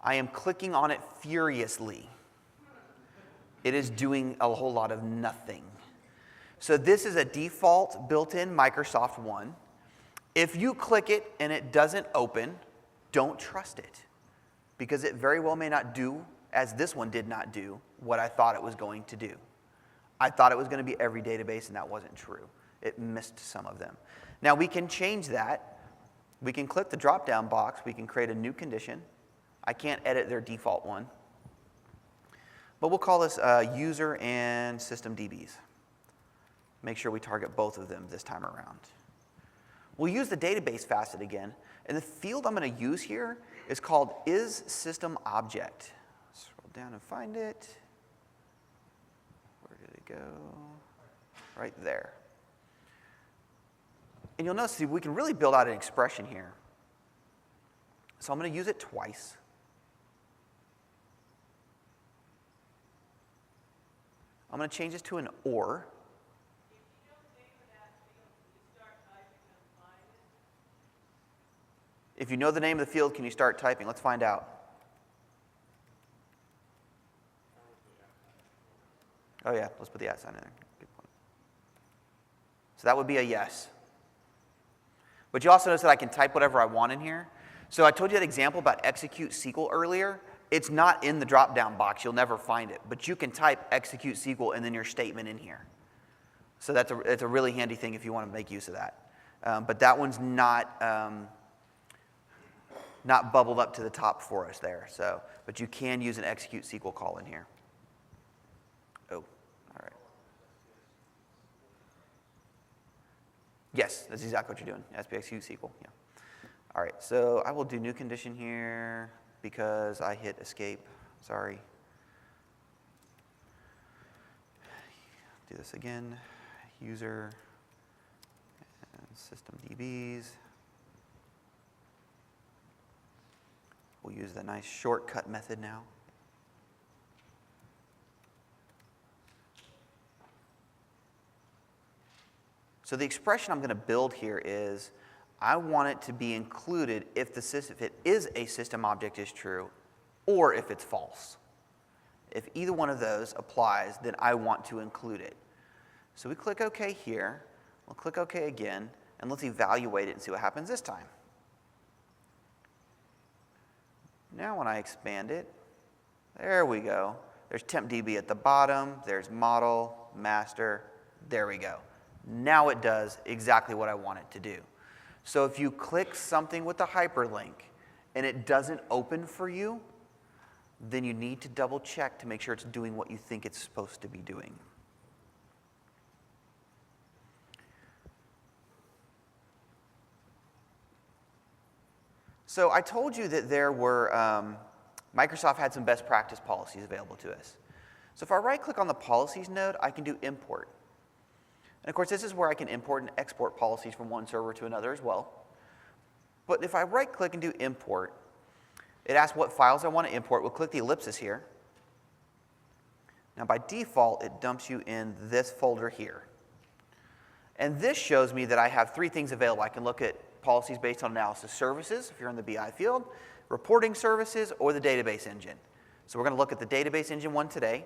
I am clicking on it furiously. It is doing a whole lot of nothing. So this is a default built-in Microsoft one. If you click it and it doesn't open, don't trust it. Because it very well may not do, as this one did not do, what I thought it was going to do. I thought it was going to be every database, and that wasn't true. It missed some of them. Now we can change that. We can click the drop-down box. We can create a new condition. I can't edit their default one. But we'll call this user and system DBs. Make sure we target both of them this time around. We'll use the database facet again. And the field I'm going to use here is called isSystemObject. Scroll down and find it. Where did it go? Right there. And you'll notice we can really build out an expression here. So I'm going to use it twice. I'm going to change this to an OR. If you know the name of the field, can you start typing? Let's find out. Oh yeah, let's put the @ sign in there. Good point. So that would be a yes. But you also notice that I can type whatever I want in here. So I told you that example about execute SQL earlier. It's not in the drop-down box. You'll never find it. But you can type execute SQL and then your statement in here. So that's a really handy thing if you want to make use of that. But that one's not bubbled up to the top for us there. So, but you can use an execute SQL call in here. Oh, all right. Yes, that's exactly what you're doing. SP execute SQL. Yeah. All right. So I will do new condition here because I hit escape. Sorry. Do this again. User and system DBs. We'll use the nice shortcut method now. So the expression I'm going to build here is, I want it to be included if it is a system object is true, or if it's false. If either one of those applies, then I want to include it. So we click OK here. We'll click OK again, and let's evaluate it and see what happens this time. Now when I expand it, there we go. There's TempDB at the bottom. There's model, master. There we go. Now it does exactly what I want it to do. So if you click something with a hyperlink and it doesn't open for you, then you need to double check to make sure it's doing what you think it's supposed to be doing. So I told you that there were, Microsoft had some best practice policies available to us. So if I right-click on the Policies node, I can do Import. And of course, this is where I can import and export policies from one server to another as well. But if I right-click and do Import, it asks what files I want to import. We'll click the ellipsis here. Now by default, it dumps you in this folder here. And this shows me that I have three things available. I can look at policies based on analysis services, if you're in the BI field, reporting services, or the database engine. So we're going to look at the database engine one today.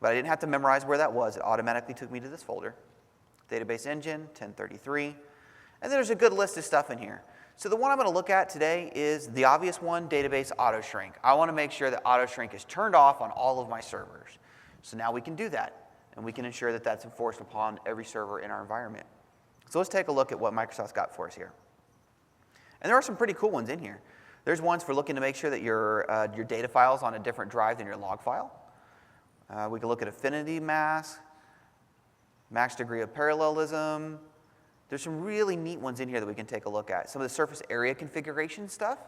But I didn't have to memorize where that was. It automatically took me to this folder. Database engine, 1033. And there's a good list of stuff in here. So the one I'm going to look at today is the obvious one, database auto shrink. I want to make sure that auto shrink is turned off on all of my servers. So now we can do that. And we can ensure that that's enforced upon every server in our environment. So let's take a look at what Microsoft's got for us here. And there are some pretty cool ones in here. There's ones for looking to make sure that your data file's on a different drive than your log file. We can look at affinity mask, max degree of parallelism. There's some really neat ones in here that we can take a look at. Some of the surface area configuration stuff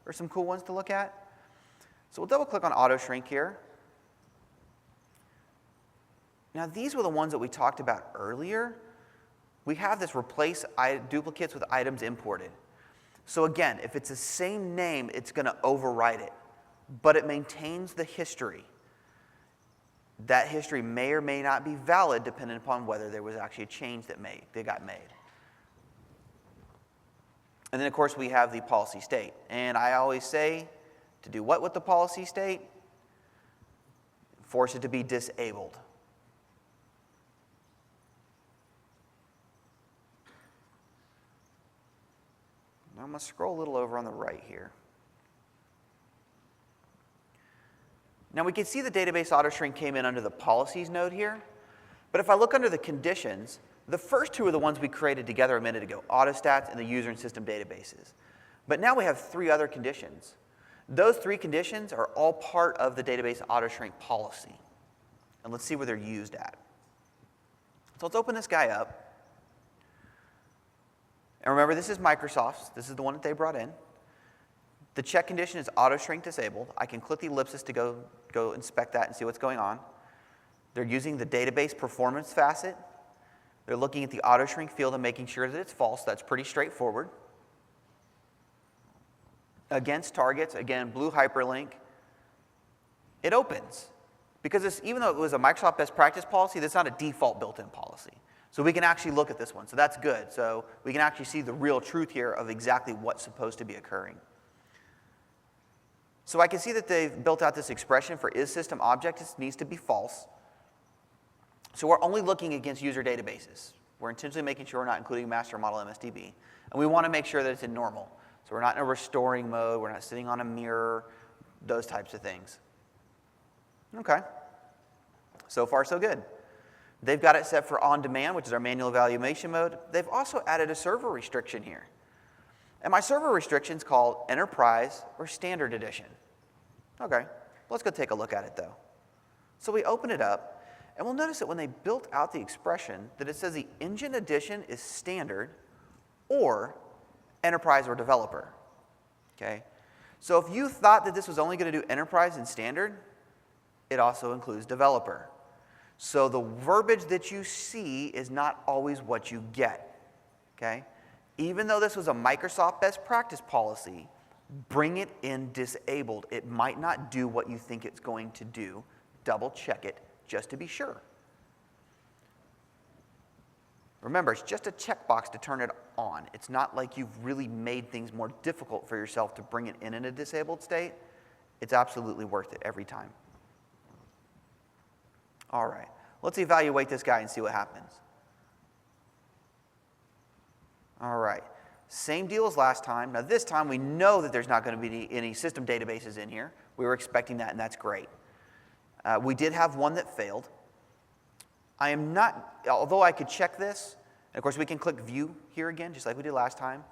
are some cool ones to look at. So we'll double click on auto shrink here. Now these were the ones that we talked about earlier. We have this replace duplicates with items imported. So again, if it's the same name, it's going to overwrite it. But it maintains the history. That history may or may not be valid depending upon whether there was actually a change that got made. And then, of course, we have the policy state. And I always say to do what with the policy state? Force it to be disabled. Now I'm going to scroll a little over on the right here. Now we can see the database auto shrink came in under the policies node here. But if I look under the conditions, the first two are the ones we created together a minute ago, autostats and the user and system databases. But now we have three other conditions. Those three conditions are all part of the database auto shrink policy. And let's see where they're used at. So let's open this guy up. And remember, this is Microsoft's. This is the one that they brought in. The check condition is auto shrink disabled. I can click the ellipsis to go inspect that and see what's going on. They're using the database performance facet. They're looking at the auto shrink field and making sure that it's false. That's pretty straightforward. Against targets, again, blue hyperlink. It opens. Because even though it was a Microsoft best practice policy, that's not a default built-in policy. So we can actually look at this one. So that's good. So we can actually see the real truth here of exactly what's supposed to be occurring. So I can see that they've built out this expression for is system object. It needs to be false. So we're only looking against user databases. We're intentionally making sure we're not including master model MSDB. And we want to make sure that it's in normal. So we're not in a restoring mode. We're not sitting on a mirror, those types of things. OK. So far, so good. They've got it set for on-demand, which is our manual evaluation mode. They've also added a server restriction here. And my server restriction is called Enterprise or Standard Edition. OK, let's go take a look at it, though. So we open it up, and we'll notice that when they built out the expression, that it says the engine edition is Standard or Enterprise or Developer. OK, so if you thought that this was only going to do Enterprise and Standard, it also includes Developer. So the verbiage that you see is not always what you get. OK. Even though this was a Microsoft best practice policy, bring it in disabled. It might not do what you think it's going to do. Double check it just to be sure. Remember, it's just a checkbox to turn it on. It's not like you've really made things more difficult for yourself to bring it in a disabled state. It's absolutely worth it every time. All right, let's evaluate this guy and see what happens. All right, same deal as last time. Now this time we know that there's not going to be any system databases in here. We were expecting that, and that's great. We did have one that failed. I am not, although I could check this, and of course we can click view here again, just like we did last time.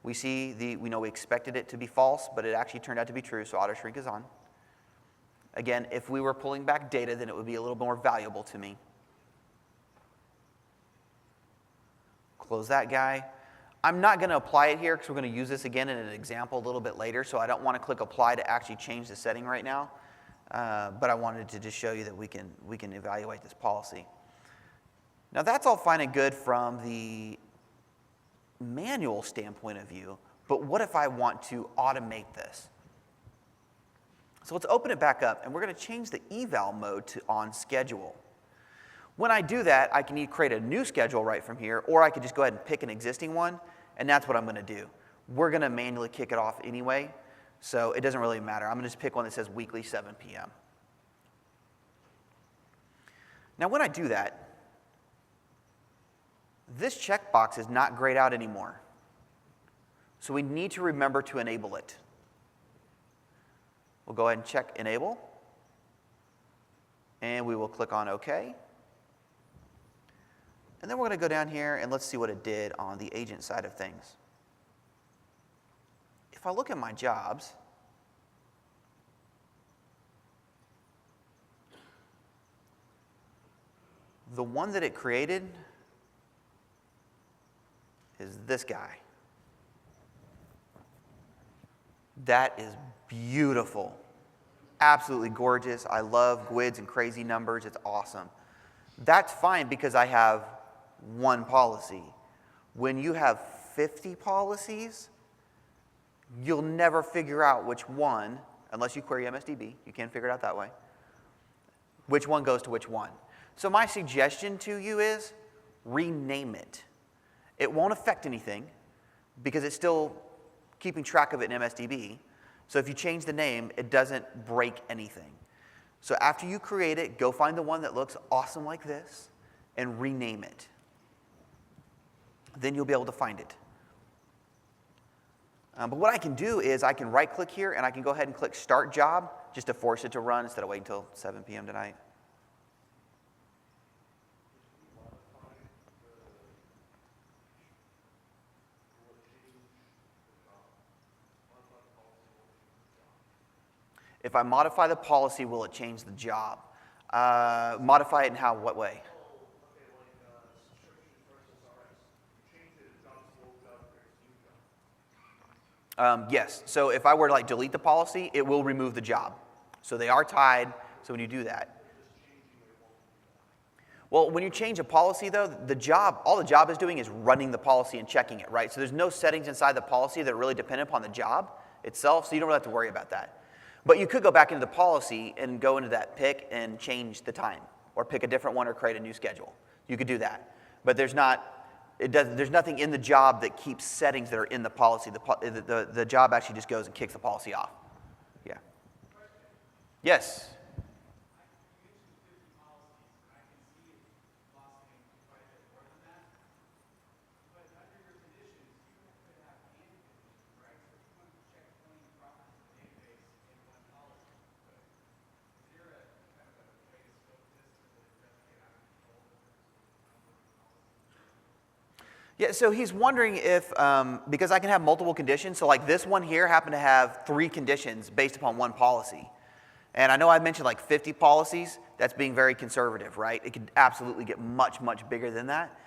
We see we know we expected it to be false, but it actually turned out to be true, so auto shrink is on. Again, if we were pulling back data, then it would be a little more valuable to me. Close that guy. I'm not going to apply it here because we're going to use this again in an example a little bit later, so I don't want to click apply to actually change the setting right now. But I wanted to just show you that we can evaluate this policy. Now that's all fine and good from the manual standpoint of view, but what if I want to automate this? So let's open it back up, and we're going to change the eval mode to on schedule. When I do that, I can either create a new schedule right from here, or I could just go ahead and pick an existing one, and that's what I'm going to do. We're going to manually kick it off anyway, so it doesn't really matter. I'm going to just pick one that says weekly 7 p.m. Now when I do that, this checkbox is not grayed out anymore. So we need to remember to enable it. We'll go ahead and check enable. And we will click on OK. And then we're going to go down here and let's see what it did on the agent side of things. If I look at my jobs, the one that it created is this guy. That is beautiful. Absolutely gorgeous. I love GUIDs and crazy numbers. It's awesome. That's fine because I have one policy. When you have 50 policies, you'll never figure out which one, unless you query MSDB, you can't figure it out that way, which one goes to which one. So my suggestion to you is rename it. It won't affect anything because it's still keeping track of it in MSDB. So if you change the name, it doesn't break anything. So after you create it, go find the one that looks awesome like this and rename it. Then you'll be able to find it. But what I can do is I can right click here and I can go ahead and click Start Job just to force it to run instead of waiting until 7 p.m. tonight. If I modify the policy, will it change the job? Modify it in how? What way? Yes. So if I were to like delete the policy, it will remove the job. So they are tied. So when you do that, well, when you change a policy though, all the job is doing is running the policy and checking it, right? So there's no settings inside the policy that are really dependent upon the job itself. So you don't really have to worry about that. But you could go back into the policy and go into that pick and change the time, or pick a different one or create a new schedule. You could do that. But there's nothing in the job that keeps settings that are in the policy. The job actually just goes and kicks the policy off. Yeah. Yes? Yeah, so he's wondering if, because I can have multiple conditions, so like this one here happened to have 3 conditions based upon one policy. And I know I mentioned like 50 policies. That's being very conservative, right? It could absolutely get much, much bigger than that.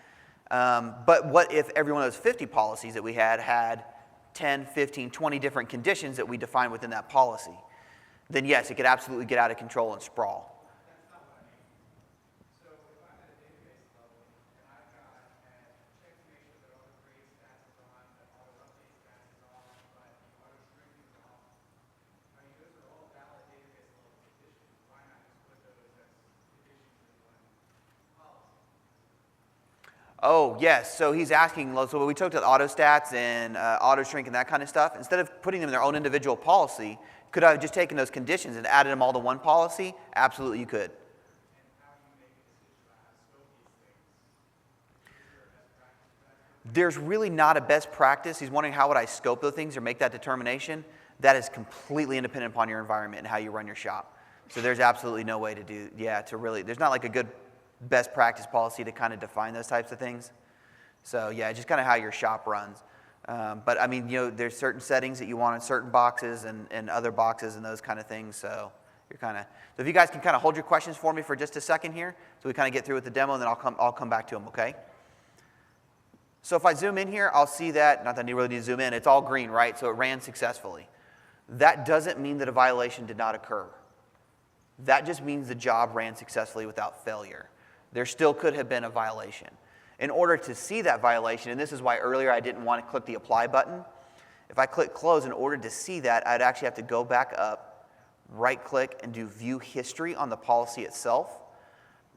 But what if every one of those 50 policies that we had 10, 15, 20 different conditions that we define within that policy? Then yes, it could absolutely get out of control and sprawl. Oh, yes. So he's asking, so we took to auto stats and auto shrink and that kind of stuff. Instead of putting them in their own individual policy, could I have just taken those conditions and added them all to one policy? Absolutely, you could. There's really not a best practice. He's wondering how would I scope those things or make that determination. That is completely independent upon your environment and how you run your shop. So there's absolutely no way to do, there's not like a good best practice policy to kind of define those types of things. So yeah, just kind of how your shop runs. But I mean, there's certain settings that you want in certain boxes and other boxes and those kind of things. So so if you guys can kind of hold your questions for me for just a second here, so we kind of get through with the demo, and then I'll come back to them, okay? So if I zoom in here, I'll see that, not that I really need to zoom in, it's all green, right? So it ran successfully. That doesn't mean that a violation did not occur. That just means the job ran successfully without failure. There still could have been a violation. In order to see that violation, and this is why earlier I didn't want to click the apply button, if I click close, in order to see that, I'd actually have to go back up, right click, and do view history on the policy itself.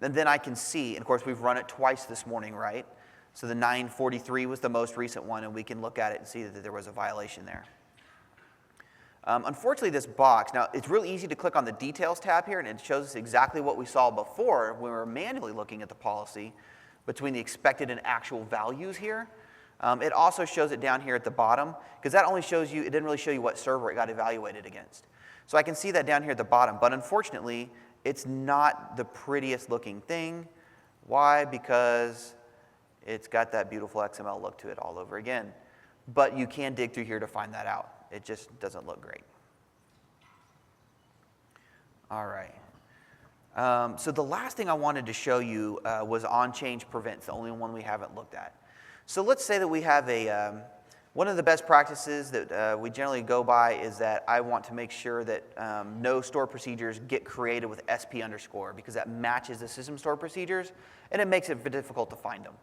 And then I can see, and of course we've run it twice this morning, right? So the 943 was the most recent one, and we can look at it and see that there was a violation there. Unfortunately, this box, now it's really easy to click on the details tab here, and it shows us exactly what we saw before when we were manually looking at the policy between the expected and actual values here. It also shows it down here at the bottom, because that only shows you, it didn't really show you what server it got evaluated against. So I can see that down here at the bottom, but unfortunately, it's not the prettiest looking thing. Why? Because it's got that beautiful XML look to it all over again. But you can dig through here to find that out. It just doesn't look great. All right. So the last thing I wanted to show you was on-change prevents, the only one we haven't looked at. So let's say that we have one of the best practices that we generally go by is that I want to make sure that no store procedures get created with SP underscore, because that matches the system store procedures and it makes it difficult to find them.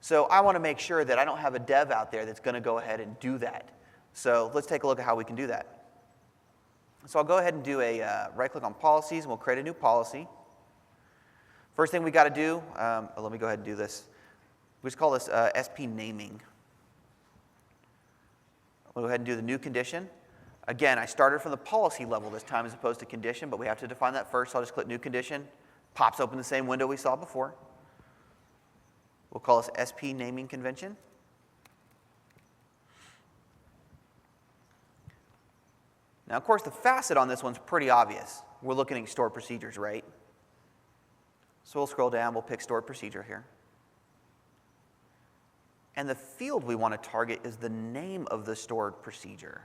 So I want to make sure that I don't have a dev out there that's going to go ahead and do that. So let's take a look at how we can do that. So I'll go ahead and do a right-click on policies, and we'll create a new policy. First thing we got to do, let me go ahead and do this. We just call this SP naming. We'll go ahead and do the new condition. Again, I started from the policy level this time as opposed to condition, but we have to define that first. So I'll just click new condition. Pops open the same window we saw before. We'll call this SP naming convention. Now, of course, the facet on this one's pretty obvious. We're looking at stored procedures, right? So we'll scroll down. We'll pick stored procedure here. And the field we want to target is the name of the stored procedure.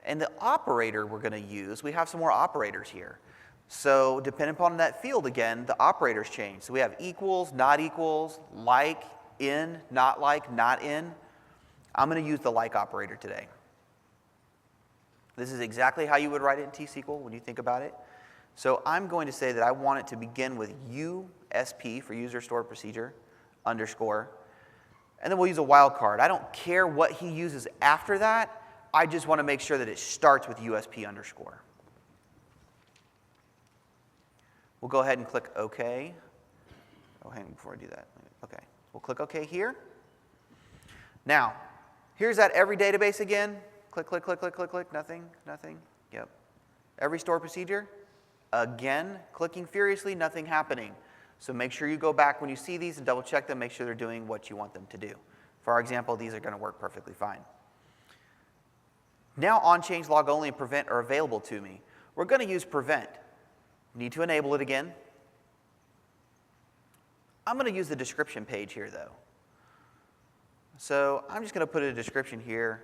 And the operator we're going to use, we have some more operators here. So depending upon that field, again, the operators change. So we have equals, not equals, like, in, not like, not in. I'm going to use the like operator today. This is exactly how you would write it in T-SQL when you think about it. So I'm going to say that I want it to begin with USP for user stored procedure underscore. And then we'll use a wildcard. I don't care what he uses after that. I just want to make sure that it starts with USP underscore. We'll go ahead and click OK. Oh, hang on before I do that. OK. We'll click OK here. Now, here's that every database again. Click, click, click, click, click, click. Nothing, nothing. Yep. Every store procedure. Again, clicking furiously, nothing happening. So make sure you go back when you see these and double check them, make sure they're doing what you want them to do. For our example, these are going to work perfectly fine. Now on-change log only and prevent are available to me. We're going to use prevent. Need to enable it again. I'm going to use the description page here though. So I'm just going to put a description here.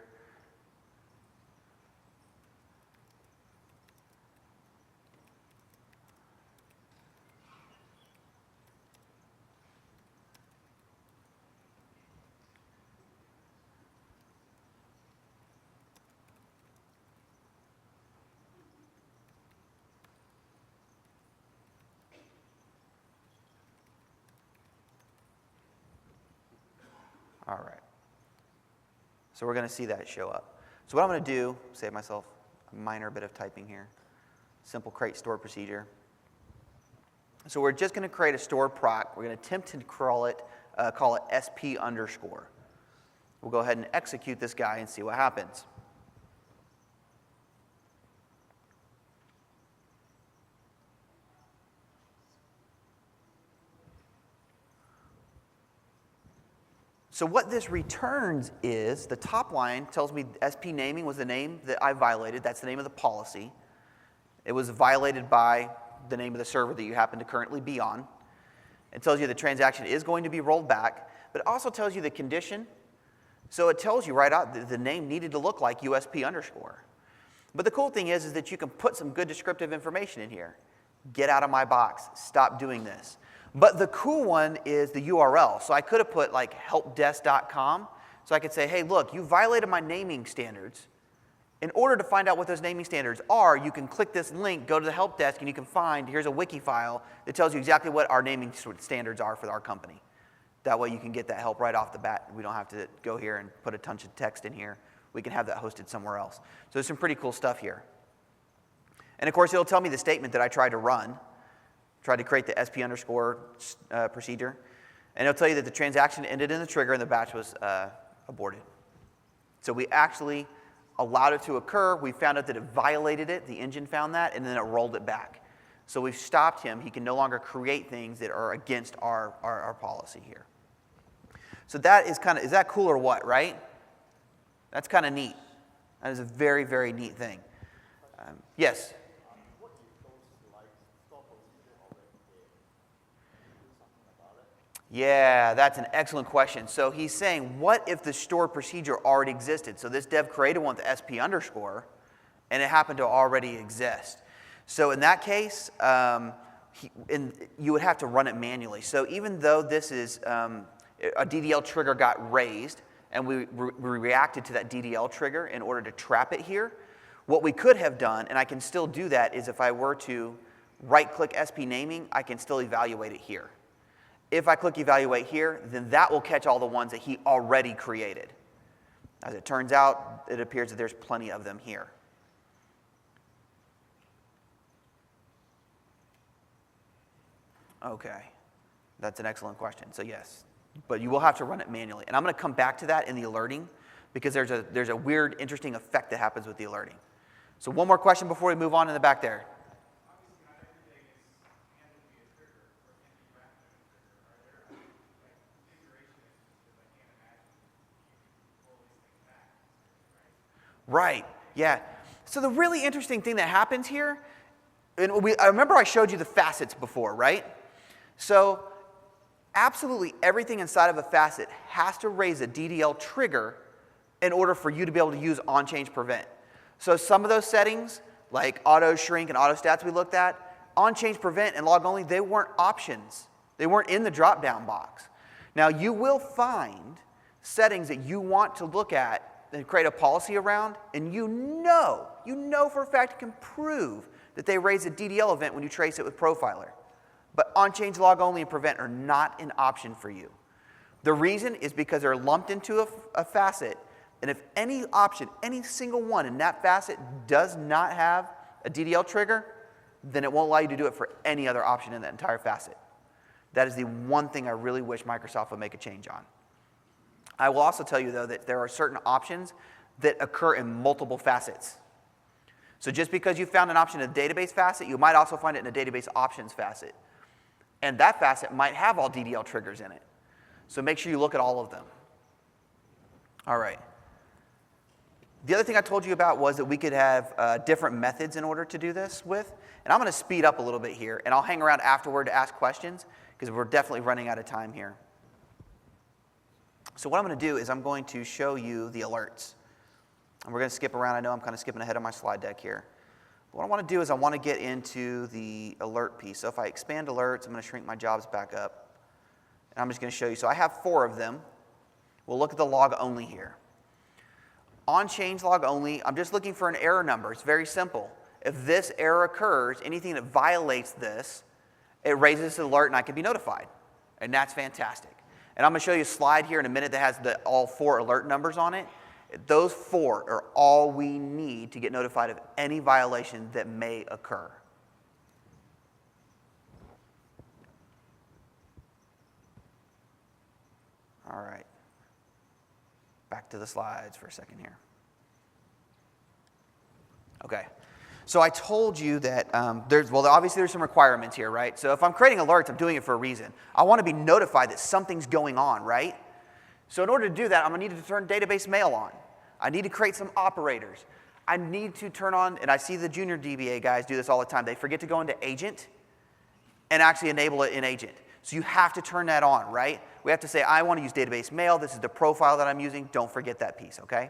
All right. So we're going to see that show up. So what I'm going to do, save myself a minor bit of typing here. Simple create store procedure. So we're just going to create a store proc. We're going to attempt to call it SP underscore. We'll go ahead and execute this guy and see what happens. So what this returns is, the top line tells me SP naming was the name that I violated. That's the name of the policy. It was violated by the name of the server that you happen to currently be on. It tells you the transaction is going to be rolled back, but it also tells you the condition. So it tells you right out that the name needed to look like USP underscore. But the cool thing is that you can put some good descriptive information in here. Get out of my box. Stop doing this. But the cool one is the URL. So I could have put like helpdesk.com. So I could say, hey, look, you violated my naming standards. In order to find out what those naming standards are, you can click this link, go to the help desk, and you can find, here's a wiki file that tells you exactly what our naming standards are for our company. That way you can get that help right off the bat. We don't have to go here and put a bunch of text in here. We can have that hosted somewhere else. So there's some pretty cool stuff here. And of course, it'll tell me the statement that I tried to run. Tried to create the SP underscore procedure. And it'll tell you that the transaction ended in the trigger and the batch was aborted. So we actually allowed it to occur. We found out that it violated it. The engine found that, and then it rolled it back. So we've stopped him. He can no longer create things that are against our policy here. So that is is that cool or what, right? That's kind of neat. That is a very, very neat thing. Yes? What if those like store procedure already there? Can you do something about it? Yeah, that's an excellent question. So he's saying, what if the store procedure already existed? So this dev created one with the SP underscore, and it happened to already exist. So in that case, you would have to run it manually. So even though this is a DDL trigger got raised, and we reacted to that DDL trigger in order to trap it here, what we could have done, and I can still do that, is if I were to right-click SP naming, I can still evaluate it here. If I click evaluate here, then that will catch all the ones that he already created. As it turns out, it appears that there's plenty of them here. Okay, that's an excellent question. So yes, but you will have to run it manually. And I'm going to come back to that in the alerting because there's a weird, interesting effect that happens with the alerting. So one more question before we move on in the back there. Obviously, not everything is handled via trigger or can be wrapped in a trigger. Are there like configuration issues because I can't imagine you can pull these things back, right? Right, yeah. So the really interesting thing that happens here, and I remember I showed you the facets before, right? So absolutely everything inside of a facet has to raise a DDL trigger in order for you to be able to use on-change prevent. So some of those settings, like auto shrink and auto stats we looked at, on-change prevent and log only, they weren't options. They weren't in the drop-down box. Now you will find settings that you want to look at and create a policy around, and you know for a fact you can prove that they raise a DDL event when you trace it with Profiler. But on-change log only and prevent are not an option for you. The reason is because they're lumped into a facet, and if any option, any single one in that facet does not have a DDL trigger, then it won't allow you to do it for any other option in that entire facet. That is the one thing I really wish Microsoft would make a change on. I will also tell you, though, that there are certain options that occur in multiple facets. So just because you found an option in a database facet, you might also find it in a database options facet. And that facet might have all DDL triggers in it. So make sure you look at all of them. All right. The other thing I told you about was that we could have different methods in order to do this with. And I'm going to speed up a little bit here, and I'll hang around afterward to ask questions because we're definitely running out of time here. So what I'm going to do is I'm going to show you the alerts. And we're going to skip around. I know I'm kind of skipping ahead of my slide deck here. What I want to do is I want to get into the alert piece. So if I expand alerts, I'm going to shrink my jobs back up. And I'm just going to show you. So I have 4 of them. We'll look at the log only here. On change log only, I'm just looking for an error number. It's very simple. If this error occurs, anything that violates this, it raises an alert and I can be notified. And that's fantastic. And I'm going to show you a slide here in a minute that has all 4 alert numbers on it. Those 4 are all we need to get notified of any violation that may occur. All right. Back to the slides for a second here. Okay. So I told you that obviously there's some requirements here, right? So if I'm creating alerts, I'm doing it for a reason. I want to be notified that something's going on, right? So in order to do that, I'm going to need to turn database mail on. I need to create some operators. I need to turn on, and I see the junior DBA guys do this all the time. They forget to go into agent and actually enable it in agent. So you have to turn that on, right? We have to say, I want to use database mail. This is the profile that I'm using. Don't forget that piece, okay?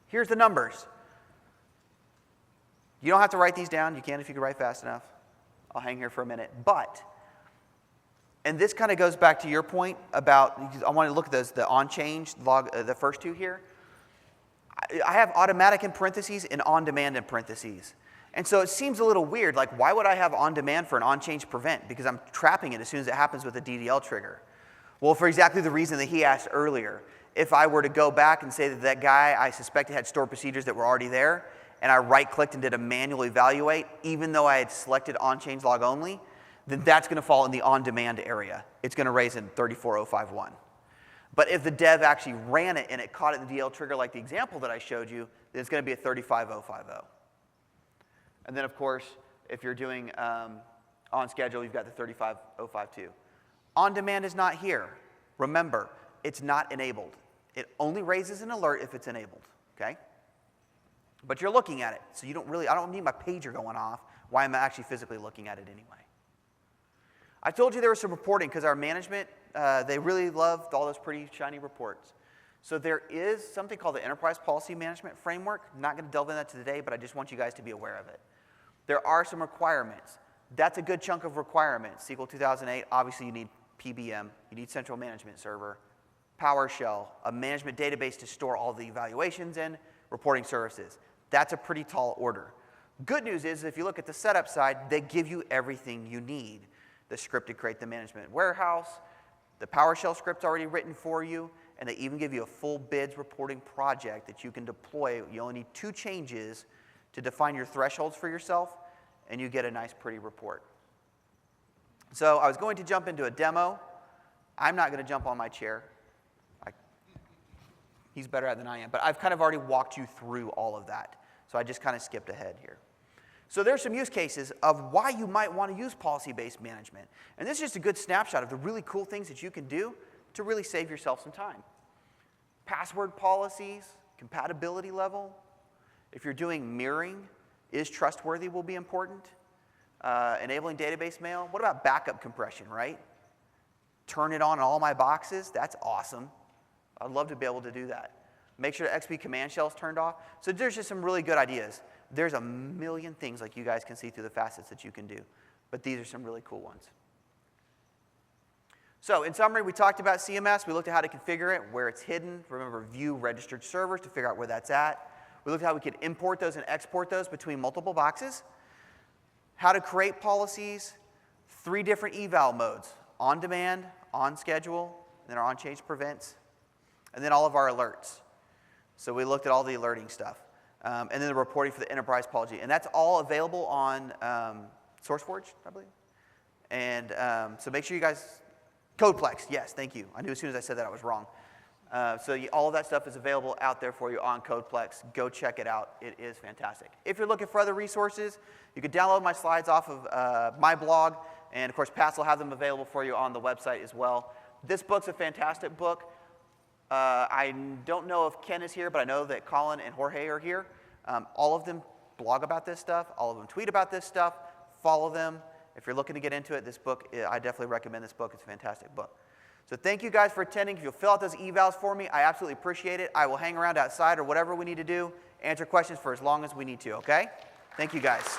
Here's the numbers. You don't have to write these down. You can if you can write fast enough. I'll hang here for a minute. But, and this kind of goes back to your point about, I want to look at those, the on-change log, the first two here. I have automatic in parentheses and on-demand in parentheses. And so it seems a little weird, like why would I have on-demand for an on-change prevent? Because I'm trapping it as soon as it happens with a DDL trigger. Well, for exactly the reason that he asked earlier. If I were to go back and say that that guy I suspected had stored procedures that were already there, and I right-clicked and did a manual evaluate, even though I had selected on-change log only, then that's going to fall in the on-demand area. It's going to raise in 34051. But if the dev actually ran it and it caught it in the DL trigger like the example that I showed you, then it's going to be a 35050. And then, of course, if you're doing on schedule, you've got the 35052. On demand is not here. Remember, it's not enabled. It only raises an alert if it's enabled, okay? But you're looking at it, so you don't really, I don't need my pager going off. Why am I actually physically looking at it anyway? I told you there was some reporting because our management, they really loved all those pretty shiny reports. So there is something called the Enterprise Policy Management Framework. I'm not going to delve into that today, but I just want you guys to be aware of it. There are some requirements. That's a good chunk of requirements. SQL 2008, obviously you need PBM, you need Central Management Server, PowerShell, a management database to store all the evaluations in, reporting services. That's a pretty tall order. Good news is if you look at the setup side, they give you everything you need. The script to create the management warehouse, the PowerShell script's already written for you, and they even give you a full bids reporting project that you can deploy. You only need 2 changes to define your thresholds for yourself, and you get a nice, pretty report. So I was going to jump into a demo. I'm not going to jump on my chair. He's better at it than I am, but I've kind of already walked you through all of that. So I just kind of skipped ahead here. So there's some use cases of why you might want to use policy-based management. And this is just a good snapshot of the really cool things that you can do to really save yourself some time. Password policies, compatibility level. If you're doing mirroring, is trustworthy will be important. Enabling database mail. What about backup compression, right? Turn it on in all my boxes. That's awesome. I'd love to be able to do that. Make sure the XP command shell is turned off. So there's just some really good ideas. There's a million things like you guys can see through the facets that you can do. But these are some really cool ones. So in summary, we talked about CMS. We looked at how to configure it, where it's hidden. Remember, view registered servers to figure out where that's at. We looked at how we could import those and export those between multiple boxes. How to create policies. 3 different eval modes. On demand, on schedule, and then our on change prevents. And then all of our alerts. So we looked at all the alerting stuff. And then the reporting for the enterprise policy. And that's all available on SourceForge, I believe. And so make sure you guys, Codeplex, yes, thank you. I knew as soon as I said that I was wrong. So all of that stuff is available out there for you on Codeplex. Go check it out. It is fantastic. If you're looking for other resources, you can download my slides off of my blog. And of course, Pats will have them available for you on the website as well. This book's a fantastic book. I don't know if Ken is here, but I know that Colin and Jorge are here. All of them blog about this stuff. All of them tweet about this stuff. Follow them. If you're looking to get into it, this book, I definitely recommend this book. It's a fantastic book. So thank you guys for attending. If you'll fill out those evals for me, I absolutely appreciate it. I will hang around outside or whatever we need to do, answer questions for as long as we need to, okay? Thank you guys.